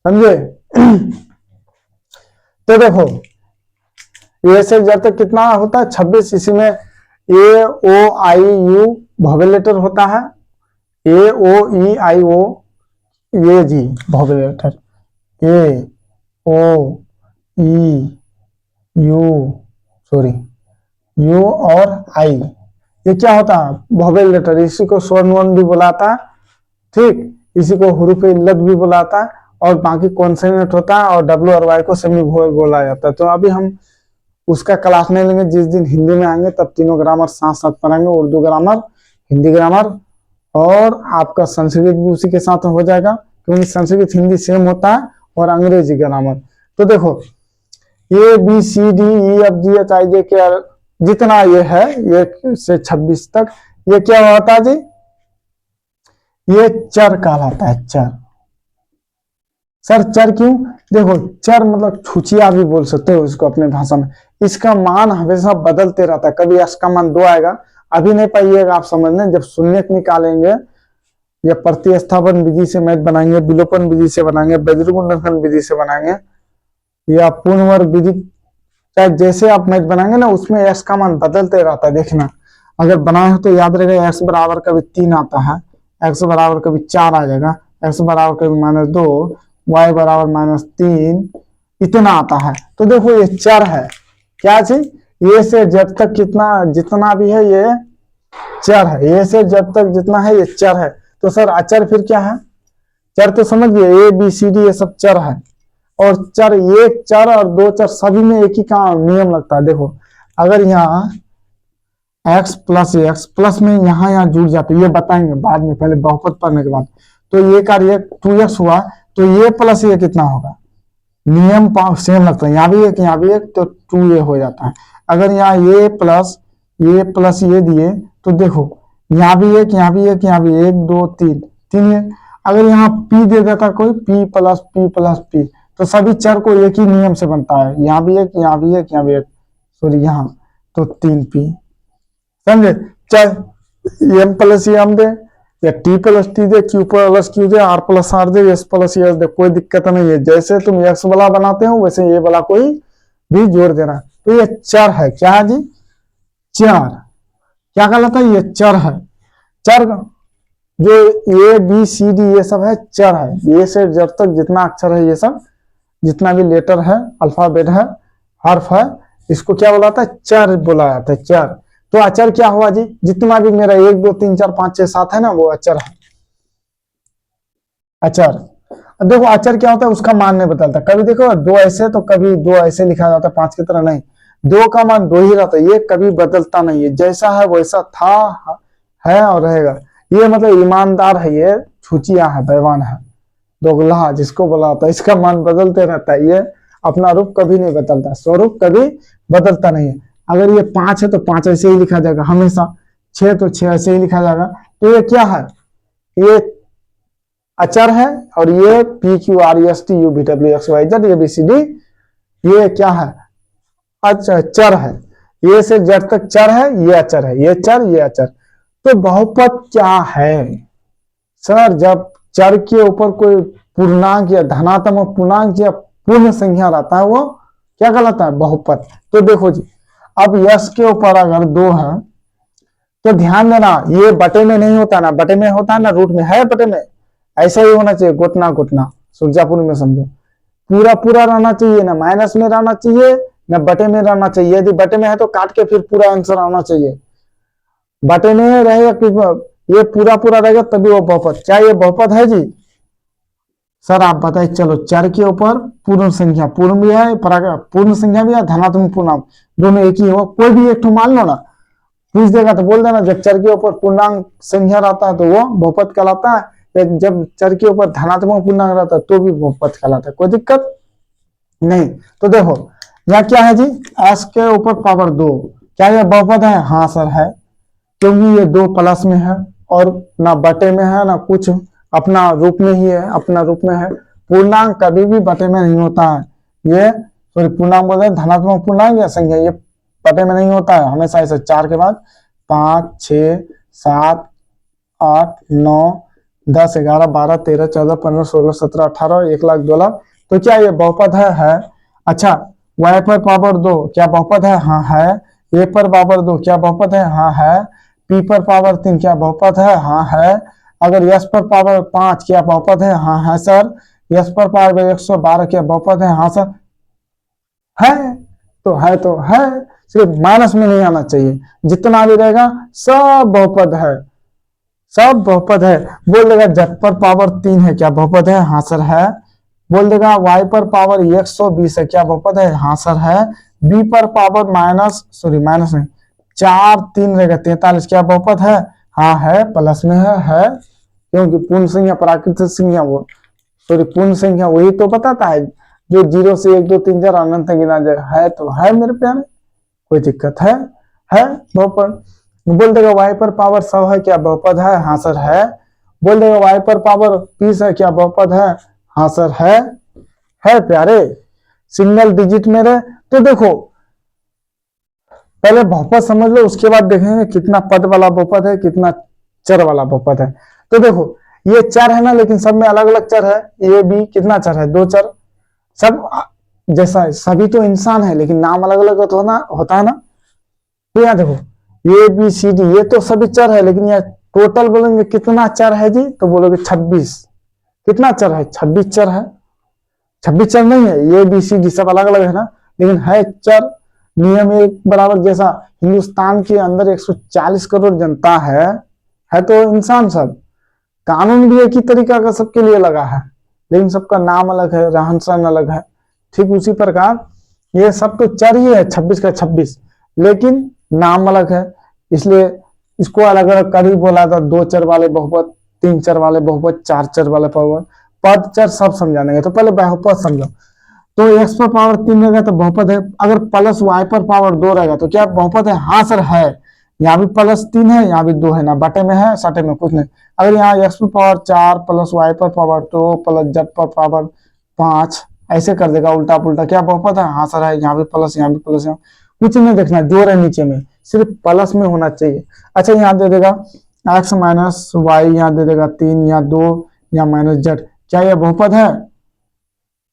[SPEAKER 1] समझे? तो देखो ए से जब तक कितना होता है 26। इसी में AOIU वोवेल लेटर होता है, AOEIO ये जी vowel letter, AOEU sorry U और I ये क्या होता है? Vowel letter. इसी को स्वर्ण वर्ण भी बुलाता है, ठीक, इसी को हुरूफ इल्लत भी बुलाता है, और बाकी कॉन्सोनेंट होता है, और W और Y को सेमी वोवेल बोला जाता है। तो अभी हम उसका क्लास नहीं लेंगे, जिस दिन हिंदी में आएंगे तब तीनों ग्रामर साथ साथ पढ़ेंगे, उर्दू ग्रामर, हिंदी ग्रामर, और आपका संस्कृत भी उसी के साथ हो जाएगा, क्योंकि संस्कृत हिंदी सेम होता है, और अंग्रेजी ग्रामर। तो देखो ABCDEFGHIJK जितना ये है 1 से 26 तक, ये क्या होता है जी? ये चर कहलाता है, चर। सर चर क्यों? देखो चर मतलब छुचिया भी बोल सकते हो इसको अपने भाषा में। इसका मान हमेशा बदलते रहता है, कभी s का मान 2 आएगा, अभी नहीं पाइएगा आप समझने, जब शून्य निकालेंगे या प्रतिस्थापन विधि से मैथ बनाएंगे, विलोपन विधि से बनाएंगे, व्यंजकगुणनखंड विधि से बनाएंगे, या पूर्ण वर्ग विधि, चाहे जैसे आप मैथ बनाएंगे ना, उसमें s का मान बदलते रहता है। देखना अगर बनाए हो तो याद रहेगा, x बराबर कभी 3 आता है, x बराबर कभी 4 आ जाएगा, x बराबर कभी -2, y बराबर -3, इतना आता है। तो देखो ये चर है, क्या चीज? ये से जब तक कितना जितना भी है ये चर है, ये से जब तक जितना है ये चर है। तो सर अचर फिर क्या है? चर तो समझिए ABCD ये सब चर है, और चर, एक चर और 2 चर सभी में एक ही का नियम लगता है। देखो अगर यहाँ x प्लस x प्लस में यहाँ जुड़ जाते, ये बताएंगे बाद में, पहले बहुपद पढ़ने के बाद। तो ये कार्य 2x हुआ, तो ये प्लस ये कितना होगा? नियम सेम लगता है, यहाँ भी एक यहाँ भी एक, तो 2a हो जाता है। अगर यहाँ ये प्लस ये दिए तो देखो यहाँ भी एक यहाँ भी एक, यहाँ भी 1 2 3 3 है। अगर यहाँ p दे देता कोई, p प्लस p, तो सभी चर को एक ही नियम से बनता है, यहाँ भी एक यहाँ भी एक यहाँ भी एक, सॉरी यहाँ, तो 3p, समझे? चाहे m प्लस m दे, या t प्लस t दे, q प्लस q दे, r प्लस r दे, s प्लस s दे, कोई दिक्कत नहीं है। जैसे तुम x वाला बनाते हो वैसे ये वाला कोई भी जोड़ देना। तो ये चर है, क्या है जी? चर। क्या कहलाता है? ये चर है। चर जो ABCD ये सब है चर है। ये से जब तक जितना अक्षर है, ये सब जितना भी लेटर है, अल्फाबेट है, हर्फ है, इसको क्या बोलाता है? चर बोला जाता है, चर। तो अचर क्या हुआ जी? जितना भी मेरा 1 2 3 4 5 6 7 है ना, वो अचर है, अचर। देखो अचर क्या होता है? उसका मान नहीं बदलता। कभी देखो 2 ऐसे तो कभी 2 ऐसे लिखा जाता है, 5 की तरह नहीं, 2 का मान 2 ही रहता है, ये कभी बदलता नहीं है, जैसा है वैसा था, है और रहेगा। ये मतलब ईमानदार है, ये छुचिया है, बैवान है, दोगला जिसको बुलाता है, इसका मान बदलते रहता है, ये अपना रूप कभी नहीं बदलता, स्वरूप कभी बदलता नहीं है। अगर ये 5 है तो 5 ऐसे ही लिखा जाएगा हमेशा, 6 तो 6 ऐसे ही लिखा जाएगा। तो ये क्या है? ये अचर है, और ये PQRSTUVWXYZ ABCD ये क्या है? अच्छा चर है। ये से जब तक चर है ये अचर है, ये चर ये अचर। तो बहुपद क्या है सर? जब चर के ऊपर कोई पूर्णांक या धनात्मक पूर्णांक या पूर्ण संख्या रहता है, वो क्या कहलाता है? बहुपद। तो देखो जी, अब यश के ऊपर अगर 2 है तो ध्यान देना, ये बटे में नहीं होता ना, बटे में होता है ना, रूट में है, बटे में ऐसा ही होना चाहिए, घुटना घुटना सुरजापुर में समझो, पूरा पूरा रहना चाहिए, ना माइनस में रहना चाहिए ना बटे में रहना चाहिए। यदि बटे में है तो काट के फिर पूरा आंसर आना चाहिए। बटे में रहेगा कि ये पूरा पूरा रहेगा तभी वो बहुपद। क्या ये बहुपद है जी? सर आप बताइए। चलो, चर के ऊपर पूर्ण संख्या, पूर्ण भी है, पूर्ण संख्या भी है, धनात्मक पूर्णांक, दोनों एक ही हो, कोई भी एक तो मान लो ना, पूछ देगा तो बोल देना। जब चर के ऊपर पूर्णांक संख्या रहता है तो वो बहुपद कहलाता है, जब चर के ऊपर धनात्मक पूर्णांक रहता है तो भी बहुपद कहलाता है, कोई दिक्कत नहीं। तो देखो यहाँ क्या है जी, s के ऊपर पावर 2, क्या यह बहुपद है? हाँ सर है, क्योंकि ये 2 प्लस में है और ना बटे में है ना कुछ, अपना रूप में ही है, अपना रूप में है। पूर्णांक कभी भी बटे में नहीं होता है, ये सॉरी पूर्णांक बोल रहे हैं, धनात्मक पूर्णांक या संख्या, ये बटे में नहीं होता है, हमेशा ऐसे 4 के बाद 5 6 7 8 9 10 11 12 13 14 15 16 17 18 1 लाख 2 लाख। तो क्या ये बहुपद है? अच्छा, y पर पावर 2 क्या बहुपद है? हाँ है। a पर पावर 2 क्या बहुपद है? हाँ है। p पर पावर 3 क्या बहुपद है? हाँ है। अगर s पर पावर 5 क्या बहुपद है? हाँ है सर। s पर पावर 112 क्या बहुपद है? हाँ सर है। तो है, सिर्फ माइनस में नहीं आना चाहिए, जितना भी रहेगा सब बहुपद है, सब बहुपद है। बोल देगा z पर पावर 3 है क्या बहुपद है? हाँ सर है। बोल देगा y पर पावर 120 है क्या बहुपद है? हाँ सर है। b पर पावर माइनस नहीं 4 3 रहेगा 43 क्या बहुपद है? हाँ है, प्लस में है, क्योंकि पूर्ण संख्या प्राकृतिक संख्या वो पूर्ण संख्या वही तो बताता है जो 0 से 1 2 3 4 अनंत गिना जाए। है तो है मेरे प्यारे, कोई दिक्कत है बहुपद। बोल देगा y पर पावर 100 है क्या बहुपद है? हाँ सर है। बोल देगा y पर पावर 20 है क्या बहुपद है? हाँ सर है प्यारे, सिंगल डिजिट में रहे। तो देखो पहले बहुपद समझ लो, उसके बाद देखेंगे कितना पद वाला बहुपद है, कितना चर वाला बहुपद है। तो देखो ये चर है ना, लेकिन सब में अलग अलग चर है। ये भी कितना चर है? 2 चर, सब जैसा है, सभी तो इंसान है लेकिन नाम अलग अलग होता है ना। तो यहाँ देखो ए बी सी डी, ये तो सभी चर है, लेकिन यहाँ टोटल बोलेंगे कितना चर है जी, तो बोलोगे 26। कितना चर है? 26 चर है। 26 चर नहीं है, ए बी सी डी सब अलग अलग है ना, लेकिन है चर। नियम एक बराबर, जैसा हिंदुस्तान के अंदर 140 करोड़ जनता है तो इंसान सब, कानून भी एक ही तरीका का सबके लिए लगा है, लेकिन सबका नाम अलग है, रहन सहन अलग है। ठीक उसी प्रकार ये सब तो चर ही है, 26 का 26, लेकिन नाम अलग है, इसलिए इसको अलग अलग कर ही बोला था। 2 चर वाले बहुपद, 3 चर वाले बहुपद, 4 चर वाले बहुपद, पद चर सब समझाने। तो पहले बहुपद समझो। तो x पर पावर 3 रहेगा तो बहुपद है। अगर प्लस y पर पावर 2 रहेगा तो क्या बहुपद है? हाँ सर है। यहाँ भी प्लस 3 है, यहाँ भी 2 है, ना बटे में है सटे में कुछ नहीं। अगर यहाँ x पर पावर 4 प्लस y पर पावर 2 प्लस z पर पावर 5 ऐसे कर देगा उल्टा पुल्टा, क्या बहुपद है? हाँ सर है। यहाँ भी प्लस, यहाँ भी प्लस, यहाँ कुछ नहीं देखना, जोड़ है नीचे में, सिर्फ प्लस में होना चाहिए। अच्छा, यहाँ दे देगा x माइनस वाई, यहाँ दे देगा 3, यहाँ 2, यहाँ माइनस z, क्या यह बहुपद है?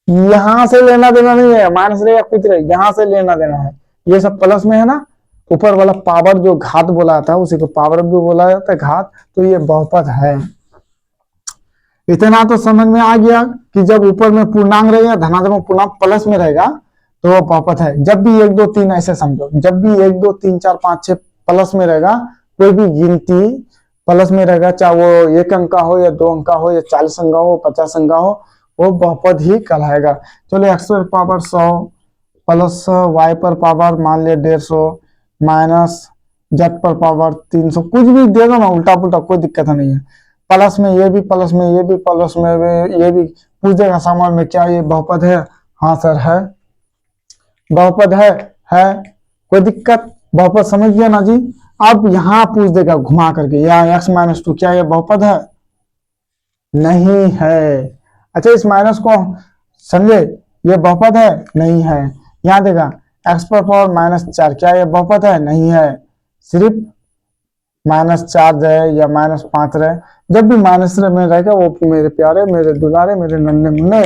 [SPEAKER 1] यहां से लेना देना नहीं है, माइनस रहेगा कुछ रहे, यहां से लेना देना है। ये सब प्लस में है ना, ऊपर वाला पावर जो घात बोला था उसी को पावर भी बोला जाता है, घात। तो ये बहुपद है। इतना तो समझ में आ गया कि जब ऊपर में पूर्णांक रहेगा, धनात्मक पूर्णांक प्लस में रहेगा तो वो बहुपद है। जब भी 1 2 3 ऐसे समझो, जब भी 1 2 3 4 5 6 प्लस में रहेगा, कोई भी गिनती प्लस में रहेगा, चाहे वो 1 अंक का हो या 2 अंक का हो या 40 अंक का हो 50 अंक का हो, वो बहुपद ही कहलाएगा। चलो x पर पावर 100 प्लस y पर पावर मान लिया 150 माइनस z पर पावर 300, कुछ भी दे दो ना उल्टा पुल्टा, कोई दिक्कत नहीं है। प्लस में ये भी, प्लस में ये भी, प्लस में ये भी, पूछ देगा सामान में क्या ये बहुपद है? हाँ सर है, बहुपद है कोई दिक्कत। बहुपद समझ गया ना जी। अब यहाँ पूछ देगा घुमा करके, यहाँ x माइनस 2 क्या ये बहुपद है? नहीं है। अच्छा, इस माइनस को समझे, ये बहुपद है? नहीं है। यहाँ देगा x पर पावर -4 क्या ये बहुपद है? नहीं है। सिर्फ -4 रहे या -5 रहे, जब भी माइनस में रहेगा वो मेरे प्यारे, मेरे दुलारे, मेरे नन्हे मुन्ने,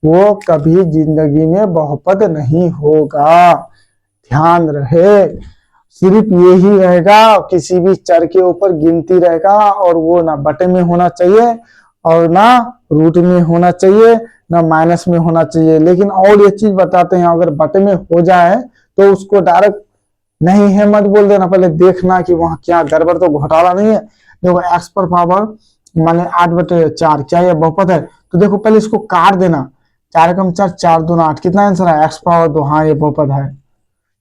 [SPEAKER 1] वो कभी जिंदगी में बहुपद नहीं होगा। ध्यान रहे, सिर्फ यही रहेगा, किसी भी चर के ऊपर गिनती रहेगा, और वो ना बटे में होना चाहिए और ना रूट में होना चाहिए, ना माइनस में होना चाहिए। लेकिन और ये चीज बताते हैं, अगर बटे में हो जाए तो उसको डायरेक्ट नहीं है मत बोल देना, पहले देखना कि वहां क्या गड़बड़, तो घोटाला नहीं है। देखो एक्स पर पावर माने 8/4, क्या ये बहुपद है? तो देखो पहले इसको काट देना, 4 एकम 4, 4 दूना 8, कितना आंसर है? एक्स पावर 2, हाँ ये बहुपद है।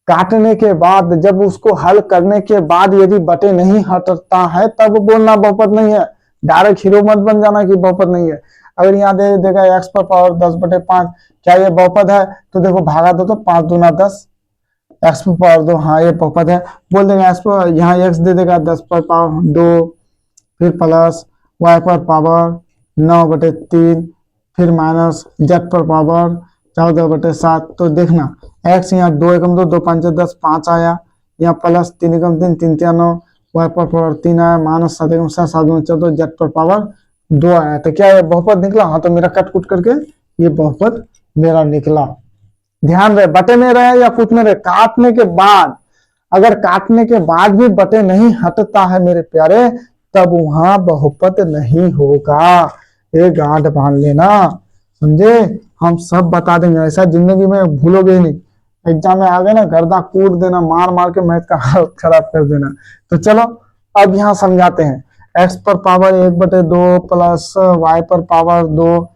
[SPEAKER 1] काटने के बाद जब उसको हल करने के बाद यदि बटे नहीं हटता है तब बोलना बहुपद नहीं है। डायरेक्ट हीरो मत बन जाना कि बहुपद नहीं है। अगर यहाँ दे देगा एक्स पर पावर 10/5, क्या ये बहुपद है? तो देखो भागा दो तो 5 दूना 10, एक्स पर पावर 2, हाँ ये बहुपद है। बोल देंगे एक्स पर, यहाँ एक्स दे देगा 10 पर पावर 2, फिर प्लस वाई पर पावर 9/3, फिर माइनस जेड पर पावर 14/7। तो देखना एक्स यहाँ 2 एकम 2, 2 5 10, 5 आया, यहाँ प्लस 3 एकम 3, 3 3 9, वाई पर पावर 3 आया, माइनस 7 एकम 7, 7 दूनी 14, जेड पर पावर 2 आया। तो क्या ये बहुपद निकला? हाँ, तो मेरा कट कुट करके ये बहुपद मेरा निकला। ध्यान रहे, बटे में रहे या कुछ में रहे, काटने के बाद, अगर काटने के बाद भी बटे नहीं हटता है मेरे प्यारे, तब वहां बहुपद नहीं होगा। ये गांठ बांध लेना, समझे? हम सब बता देंगे, ऐसा जिंदगी में भूलोगे ही नहीं। एग्जाम में आ गए ना, गर्दा कूट देना, मार मार के मैथ का हालत खराब कर देना। तो चलो अब यहाँ समझाते हैं। एक्स पर पावर 1/2 प्लस वाई पर पावर 2,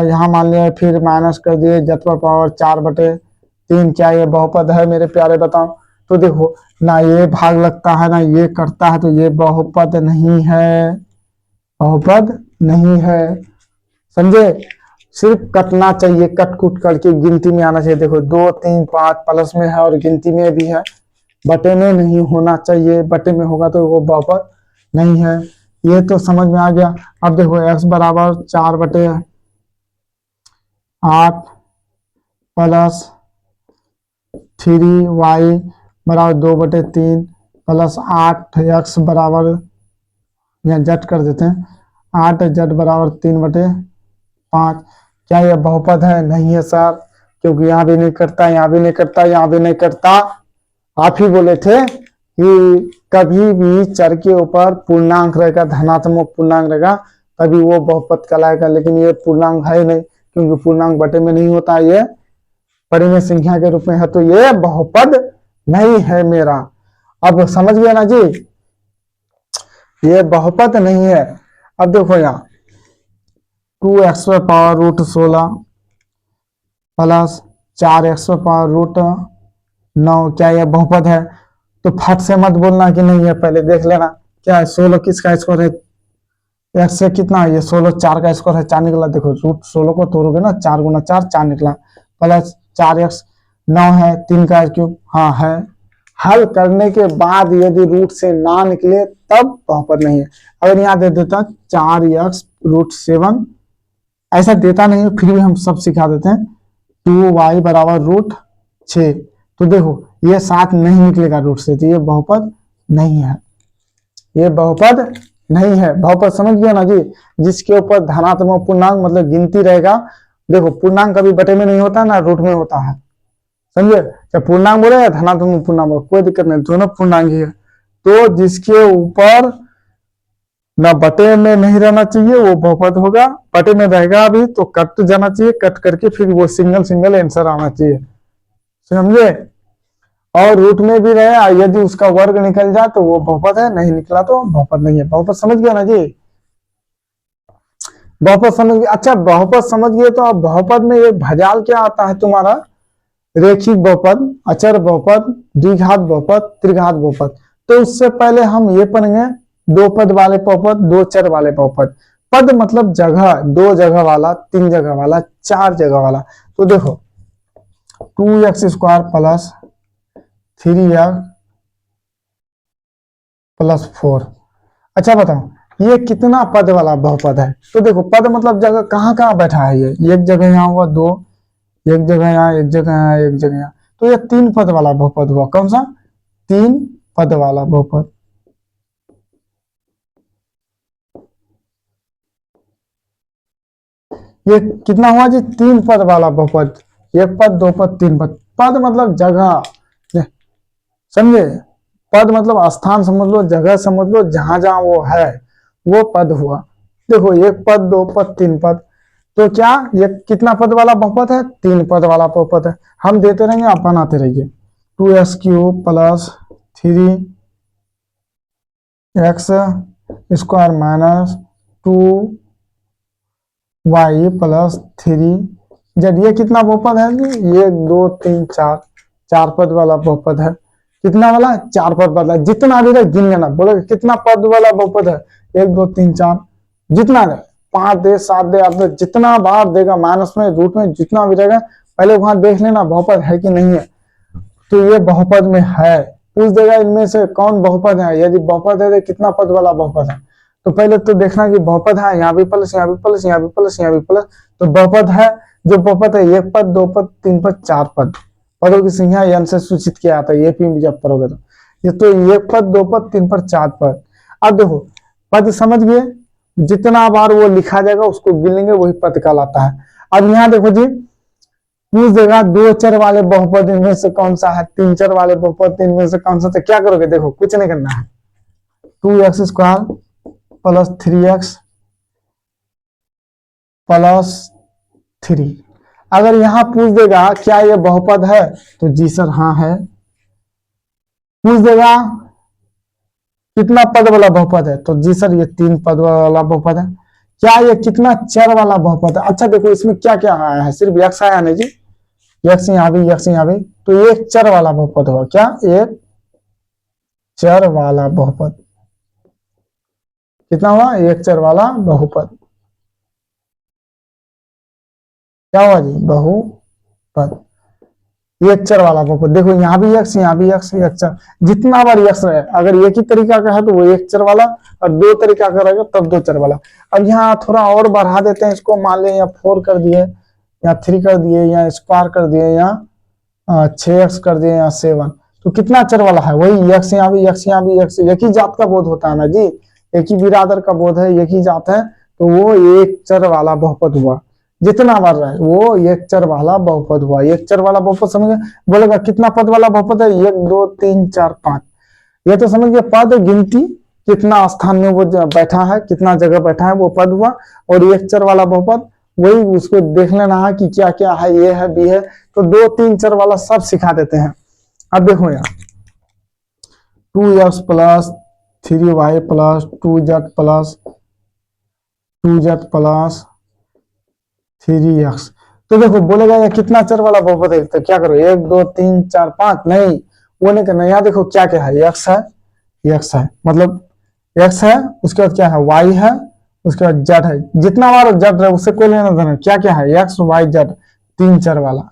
[SPEAKER 1] यहाँ मान लिया, फिर माइनस कर दिए जेड पर पावर 4/3। क्या ये बहुपद है मेरे प्यारे? बताओ। तो देखो ना ये भाग लगता है ना ये करता है, तो ये बहुपद नहीं है, बहुपद नहीं है, समझे? सिर्फ कटना चाहिए, कट कुट करके गिनती में आना चाहिए। देखो 2 3 5 प्लस में है और गिनती में भी है, बटे में नहीं होना चाहिए, बटे में होगा तो वो बहुपद नहीं है। ये तो समझ में आ गया। अब देखो x बराबर 4/8 प्लस 3y बराबर 2/3 प्लस 8x बराबर, यहाँ जट कर देते हैं, 8z बराबर 3/5। क्या यह बहुपद है? नहीं है सर, क्योंकि यहाँ भी नहीं करता, यहाँ भी नहीं करता, यहाँ भी नहीं करता। आप ही बोले थे कि कभी भी चर के ऊपर पूर्णांक रहेगा, धनात्मक पूर्णांक रहेगा, तभी वो बहुपद कहलाएगा। लेकिन ये पूर्णांक है नहीं, क्योंकि पूर्णांक बटे में नहीं होता, ये परिमेय संख्या के रूप में है, तो ये बहुपद नहीं है मेरा। अब समझ गया ना जी, ये बहुपद नहीं है। अब देखो यहाँ 2x पर पावर रूट 16 प्लस 4x पर पावर रूट 9, क्या यह बहुपद है? तो फट से मत बोलना कि नहीं है, पहले देख लेना क्या है। 16 किसका स्क्वायर है? एक्स से कितना है? ये 16 4 का स्क्वायर है, 4 निकला। देखो रूट 16 को तोड़ोगे ना, 4 गुना 4, 4 निकला, प्लस 4x 9 है, 3 का क्यूब, हाँ है। हल करने के बाद यदि रूट से ना निकले तब बहुपद नहीं है। अगर यहाँ दे देता 4x रूट 7, ऐसा देता नहीं है, फिर भी हम सब सिखा देते हैं। 2y बराबर रूट 6, तो देखो ये 7 नहीं निकलेगा रूट से, तो ये बहुपद नहीं है, ये बहुपद नहीं है। बहुपद समझ गया ना जी, जिसके ऊपर धनात्मक पूर्णांक मतलब गिनती रहेगा। देखो पूर्णांक कभी बटे में नहीं होता ना रूट में होता है, समझे? चाहे पूर्णांक बोले या धनात्मक पूर्णांक बोले, कोई दिक्कत नहीं, दोनों पूर्णांक ही है। तो जिसके ऊपर ना बटे में नहीं रहना चाहिए वो बहुपद होगा, बटे में रहेगा भी तो कट जाना चाहिए, कट करके फिर वो सिंगल सिंगल आंसर आना चाहिए, समझे? और रूट में भी रहे, यदि उसका वर्ग निकल जाए तो वो बहुपद है, नहीं निकला तो बहुपद नहीं है। बहुपद समझ गया ना जी? बहुपद समझ गया? अच्छा बहुपद समझ गए तो अब बहुपद में ये भजाल क्या आता है तुम्हारा? रेखिक बहुपद, अचर बहुपद, द्विघात बहुपद, त्रिघात बहुपद। तो उससे पहले हम ये पढ़ेंगे 2 पद वाले बहुपद, 2 चर वाले बहुपद। पद मतलब जगह, 2 जगह वाला, 3 जगह वाला, 4 जगह वाला। तो देखो 2x square plus 3x plus 4। अच्छा बताओ ये कितना पद वाला बहुपद है? तो देखो पद मतलब जगह, कहाँ कहाँ बैठा है ये? एक जगह यहाँ हुआ 2, एक जगह यहाँ, एक जगह यहाँ, एक जगह यहाँ, तो ये 3 पद वाला बहुपद हुआ। कौन सा? 3 पद वाला बहुपद। ये कितना हुआ जी, 3 पद वाला बहुपद। 1 पद, 2 पद, 3 पद। पद मतलब जगह, समझे? पद मतलब स्थान समझ लो, जगह समझ लो, जहां जहां वो है वो पद हुआ। देखो 1 पद, 2 पद, 3 पद, तो क्या ये कितना पद वाला बहुपद है? 3 पद वाला बहुपद है। हम देते रहेंगे, आप बनाते रहिए। 2x³ plus 3x square minus 2y plus 3z। ये कितना बहुपद है जी? 1 2 3 4, 4 पद वाला बहुपद है। कितना वाला? 4 पद वाला। जितना भी रहे गिन लेना, बोले कितना पद वाला बहुपद है? 1 2 3 4, जितना रहे, 5 दे, 7 दे, 8 दे, जितना बार देगा माइनस में, रूट में, जितना भी रहेगा पहले वहां देख लेना बहुपद है कि नहीं है। तो ये बहुपद में है। पूछ देगा इनमें से कौन बहुपद है, यदि बहुपद है तो कितना पद वाला बहुपद है। तो पहले तो देखना कि बहुपद है, यहाँ भी प्लस, यहाँ भी प्लस, यहाँ भी प्लस, यहाँ भी प्लस, तो बहुपद है। जो बहुपद है 1 पद, 2 पद, 3 पद, 4 पद, पदों की संख्या n से सूचित किया जाता है। ये भी जब पढ़ोगे तो ये तो 1 पद, 2 पद, 3 पद, 4 पद। अब देखो पद समझ गए, जितना बार वो लिखा जाएगा उसको गिन लेंगे, वही पद कहलाता है। अब यहाँ देखो जी, पूछ देगा 2 चर वाले बहुपद इनमें से कौन सा है, 3 चर वाले बहुपद इनमें से कौन सा, तो क्या करोगे? देखो कुछ नहीं करना है, 2x² प्लस 3x प्लस 3। अगर यहां पूछ देगा क्या ये बहुपद है, तो जी सर हाँ है। पूछ देगा कितना पद वाला बहुपद है, तो जी सर ये 3 पद वाला बहुपद है। क्या ये कितना चर वाला बहुपद है? अच्छा देखो इसमें क्या क्या आया है, सिर्फ x आया नहीं जी, x यहाँ भी, x यहाँ भी, तो एक चर वाला बहुपद होगा। क्या? एक चर वाला बहुपद। कितना हुआ? एक चर वाला बहुपद। क्या हुआ जी? बहुपद, एक चर वाला बहुपद। देखो यहाँ भी x, यहाँ भी x, एक चर, जितना बार x रहे, अगर एक ही तरीका का है तो वो एक चर वाला, और 2 तरीका का रहेगा तब 2 चर वाला। अब यहाँ थोड़ा और बढ़ा देते हैं इसको, मान लें या 4 कर दिए, या 3 कर दिए, या स्क्वायर कर दिए, या 6x कर दिए, या 7, तो कितना चर वाला है? वही x यहाँ भी, x यहाँ भी, x, एक ही जात का बोध होता है ना जी, एक ही बिरादर का बोध है, एक ही जात है, तो वो एक चर वाला बहुपद हुआ। जितना बार रहे वो एक चर वाला बहुपद हुआ। एक चर वाला बहुपद समझ गए? बोलेगा कितना पद वाला बहुपद है? 1 2 3 4 5। ये तो समझ गए पद गिनती, कितना स्थान में वो बैठा है, कितना जगह बैठा है वो पद हुआ। और एक चर वाला बहुपद वही, उसको देख लेना है कि क्या क्या है, ये है, बी है, तो 2 3 चर वाला सब सिखा देते हैं। अब देखो यहाँ 2x plus 3y plus 2z plus 2z plus 3x। तो देखो बोलेगा ये कितना चर वाला बहुपद है, तो क्या करो? 1 2 3 4 5, नहीं वो नहीं करना। यहाँ देखो क्या क्या है, x है, x है, मतलब x है, उसके बाद क्या है? y है, उसके बाद z है। जितना बार z है उससे कोई लेना देना। क्या क्या है? x y z, 3 चर वाला।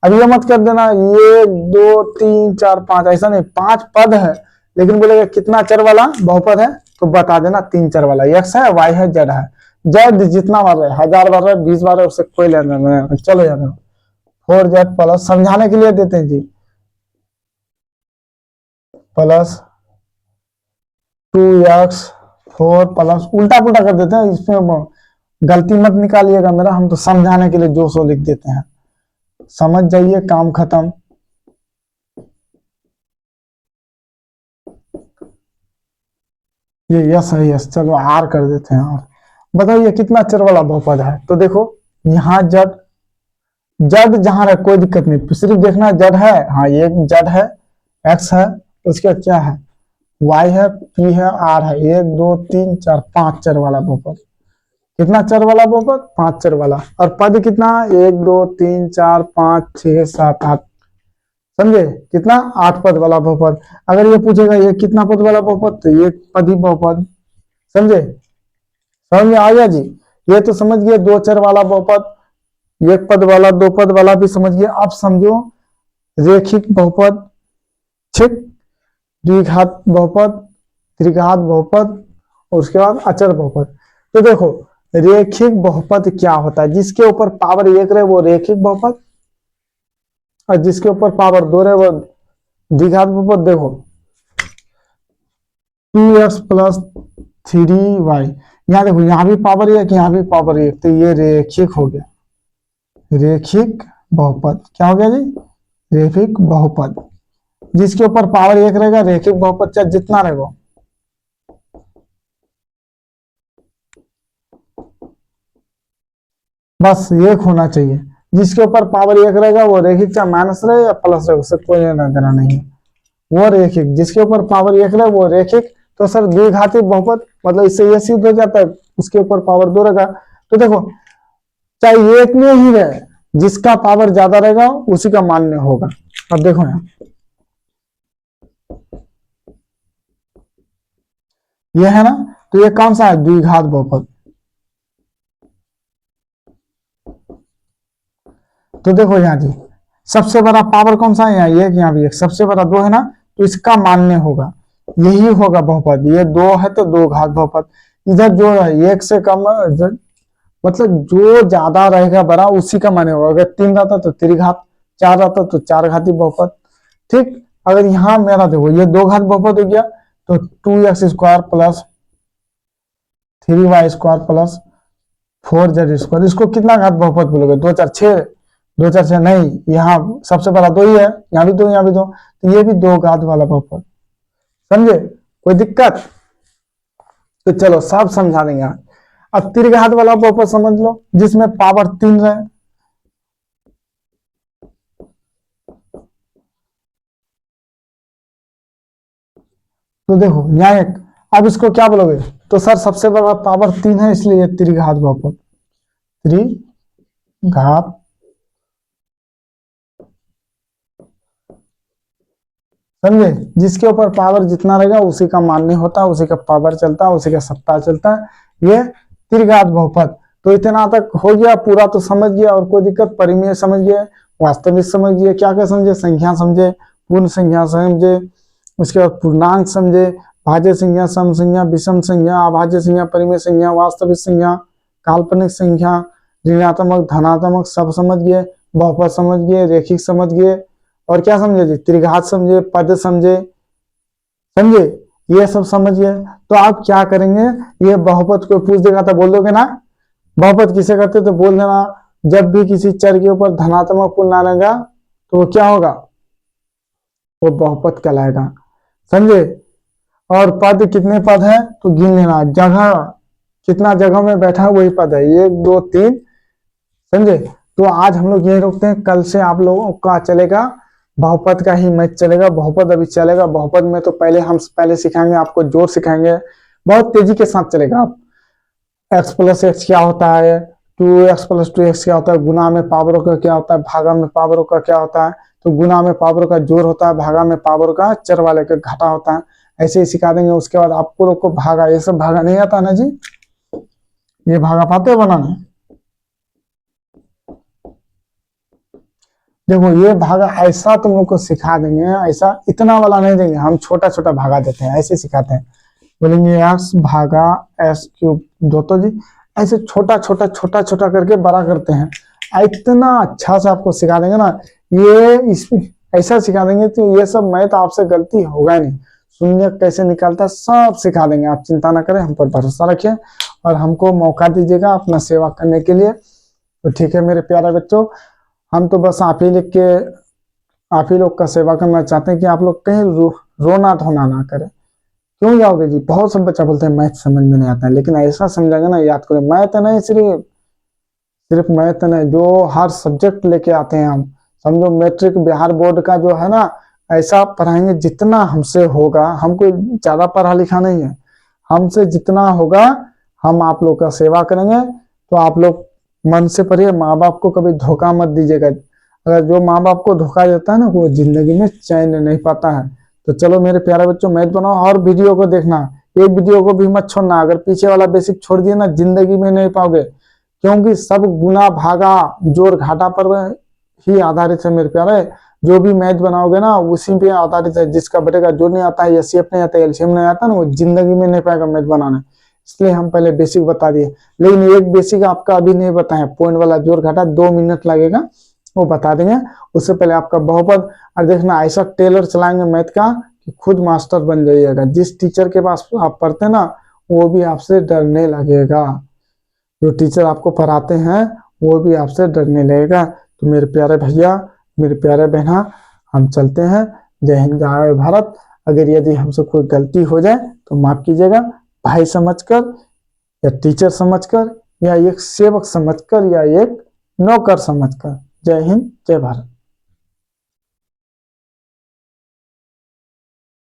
[SPEAKER 1] अब ये मत कर देना 1 2 3 4 5, ऐसा नहीं, 5 पद है, लेकिन बोलेगा कितना चर वाला बहुपद है, तो बता देना 3 चर वाला, x है, y है, z है। जेड जितना बार रहे, 1000 बार रहे, 20 बार रहे, उससे कोई लेना नहीं। चलो यार 4z प्लस, समझाने के लिए देते हैं जी, प्लस 2x 4 प्लस, उल्टा पुल्टा कर देते हैं, इसमें गलती मत निकालिएगा मेरा, हम तो समझाने के लिए 200 लिख देते हैं, समझ जाइए, काम खत्म। ये यस है, यस, चलो आर कर देते हैं। और बताइए कितना चर वाला बहुपद है, तो देखो यहाँ जड, जड जहां रहे कोई दिक्कत नहीं, सिर्फ देखना जड है, हाँ ये जड है, एक्स है, उसके बाद क्या है? वाई है, पी है, आर है। 1 2 3 4 5 चर वाला बहुपद। कितना चर वाला बहुपद? 5 चर वाला। और पद कितना? 1 2 3 4 5 6 7 8, समझे? कितना? 8 पद वाला बहुपद। अगर ये पूछेगा ये कितना पद वाला बहुपद, तो ये पद ही बहुपद, समझे? समझ में आ गया जी? ये तो समझ गए 2 चर वाला बहुपद, 1 पद वाला, 2 पद वाला भी समझ गए। अब समझो रेखिक बहुपद, ठीक, द्विघात बहुपद, त्रिघात बहुपद, और उसके बाद अचर बहुपद। तो देखो रेखिक बहुपद क्या होता है? जिसके ऊपर पावर 1 रहे वो रेखिक बहुपद, और जिसके ऊपर पावर 2 रहे वो द्विघात बहुपद। देखो 2x प्लस 3y, यहाँ देखो, यहाँ भी पावर एक, यहाँ भी पावर एक, तो ये रेखिक हो गया, रेखिक बहुपद। क्या हो गया जी? रेखिक बहुपद। जिसके ऊपर पावर एक रहेगा, रेखिक बहुपद चाहे जितना रहेगा, बस एक होना चाहिए। जिसके ऊपर पावर एक रहेगा वो रेखिक, चाहे माइनस रहे या प्लस रहे, उससे कोई लेना देना नहीं है, वो रेखिक। जिसके ऊपर पावर एक रहे वो रेखिक। तो सर द्विघाती बहुपद, मतलब इससे ये सिद्ध हो जाता है उसके ऊपर पावर दो रहेगा। तो देखो, चाहे एक में ही रहे, जिसका पावर ज्यादा रहेगा उसी का मान्य होगा। अब देखो यहाँ, ये है ना, तो ये कौन सा है? द्विघात बहुपद। तो देखो यहाँ जी, सबसे बड़ा पावर कौन सा है? यहाँ एक, यहाँ भी एक, सबसे बड़ा दो है ना, तो इसका मान्य होगा, यही होगा बहुपद। ये दो है तो दो घात बहुपद। इधर जो है एक से कम, मतलब जो ज्यादा रहेगा बड़ा उसी का मान्य होगा। अगर तीन रहता तो त्रिघात, चार रहता तो चार घाती बहुपद। ठीक, अगर यहाँ मेरा देखो ये दो घात बहुपद हो गया, तो 2x² plus 3y² plus 4z², इसको कितना घात बहुपद बोलोगे? दो चार छह, दो चार छह नहीं, यहाँ सबसे बड़ा दो ही है, यहाँ भी दो, यहाँ भी दो, तो ये भी दो घात वाला बहुपद। समझे? कोई दिक्कत? तो चलो सब समझा देंगे। अब त्रिघात वाला बहुपद समझ लो, जिसमें पावर 3 रहे। तो देखो यहाँ एक, अब इसको क्या बोलोगे? तो सर सबसे बड़ा पावर 3 है, इसलिए ये त्रिघात बहुपद, त्रिघात। समझे? जिसके ऊपर पावर जितना रहेगा उसी का मान्य होता है, उसी का पावर चलता है, उसी का सत्ता चलता है, ये त्रिघात बहुपद। तो इतना तक हो गया, पूरा तो समझ गया, और कोई दिक्कत? परिमेय समझ गए, वास्तविक समझ गए, क्या क्या समझे? संख्या समझे, पूर्ण संख्या समझे, उसके बाद पूर्णांक समझे, भाज्य संख्या, सम संख्या, विषम संख्या, अभाज्य संख्या, परिमेय संख्या, वास्तविक संख्या, काल्पनिक संख्या, ऋणात्मक धनात्मक, सब समझ गए, बहुपद समझ गए, रेखिक समझ गए, और क्या समझे जी? त्रिघात समझे, पद समझे। समझे? ये सब समझ गए। तो आप क्या करेंगे? ये बहुपद को पूछ देगा तो बोल दोगे ना, बहुपद किसे कहते? तो बोल देना, जब भी किसी चर के ऊपर धनात्मक पूर्ण आएगा तो वो क्या होगा? वो बहुपद कहलाएगा। समझे? और पद कितने पद है तो गिन लेना, जगह कितना जगह में बैठा है वही पद है, 1 2 3। समझे? तो आज हम लोग यही रोकते हैं, कल से आप लोगों का चलेगा बहुपद का ही मैथ चलेगा। बहुपद अभी चलेगा, बहुपद में तो हम पहले सिखाएंगे आपको, जोड़ सिखाएंगे, बहुत तेजी के साथ चलेगा। आप x प्लस एक्स क्या होता है, 2x प्लस 2x क्या होता है, गुना में पावरों का क्या होता है, भागा में पावरों का क्या होता है। तो गुना में पावरों का जोड़ होता है, भागा में पावरों का चर वाले का घटा होता है, ऐसे ही सिखा देंगे। उसके बाद आपको लोग को भागा, ये सब भागा नहीं आता ना जी? ये भागा पाते हो बनाने? देखो ये भागा ऐसा तुम लोग को सिखा देंगे, ऐसा इतना वाला नहीं देंगे, हम छोटा छोटा भागा देते हैं, ऐसे सिखाते हैं। बोलेंगे x भागा s³ दो, तो जी ऐसे छोटा छोटा छोटा छोटा करके बड़ा करते हैं। इतना अच्छा से आपको सिखा देंगे ना, ये इसमें ऐसा सिखा देंगे तो ये सब मैथ आपसे गलती होगा नहीं। शून्य कैसे निकालता है सब सिखा देंगे, आप चिंता ना करें, हम पर भरोसा रखिए और हमको मौका दीजिएगा अपना सेवा करने के लिए। तो ठीक है मेरे प्यारे बच्चों, हम तो बस आप ही लोग का सेवा करना चाहते हैं कि आप लोग कहीं रोना धोना ना करें। क्यों जाओगे जी? बहुत सब बच्चा बोलते हैं मैथ समझ में नहीं आता है, लेकिन ऐसा समझाएंगे ना, याद करें, मैथ नहीं सिर्फ सिर्फ मैथ नहीं, जो हर सब्जेक्ट लेके आते हैं हम, समझो मैट्रिक बिहार बोर्ड का जो है ना, ऐसा पढ़ाएंगे जितना हमसे होगा। हमको ज्यादा पढ़ा लिखा नहीं है, हमसे जितना होगा हम आप लोग का सेवा करेंगे। तो आप लोग मन से पढ़िए, माँ बाप को कभी धोखा मत दीजिएगा। अगर जो माँ बाप को धोखा देता है ना, वो जिंदगी में चैन नहीं पाता है। तो चलो मेरे प्यारे बच्चों, मैथ बनाओ और वीडियो को देखना, एक वीडियो को भी मत छोड़ना। अगर पीछे वाला बेसिक छोड़ दिए ना, जिंदगी में नहीं पाओगे, क्योंकि सब गुना भागा जोड़ घाटा पर ही आधारित है मेरे प्यारे। जो भी मैथ बनाओगे ना उसी पे आधारित है। जिसका बेटे जोड़ नहीं आता है, एचसीएफ नहीं आता है, एलसीएम नहीं आता ना, वो जिंदगी में नहीं पाएगा मैथ बनाने। इसलिए हम पहले बेसिक बता दिए, लेकिन एक बेसिक आपका अभी नहीं बताया, पॉइंट वाला जोड़ घाटा 2 मिनट लगेगा, वो बता देंगे। उससे पहले आपका बहुपद, और देखना ऐसा टेलर चलाएंगे मैथ का कि खुद मास्टर बन जाइएगा। जिस टीचर के पास आप पढ़ते ना वो भी आपसे डरने लगेगा। जो टीचर आपको पढ़ाते हैं वो भी आपसे डरने लगेगा। तो मेरे प्यारे भैया, मेरे प्यारे बहना, हम चलते हैं। जय हिंद, जय भारत। अगर यदि हमसे कोई गलती हो जाए तो माफ कीजिएगा, भाई समझकर या टीचर समझकर या एक सेवक समझकर या एक नौकर समझकर। जय हिंद, जय भारत।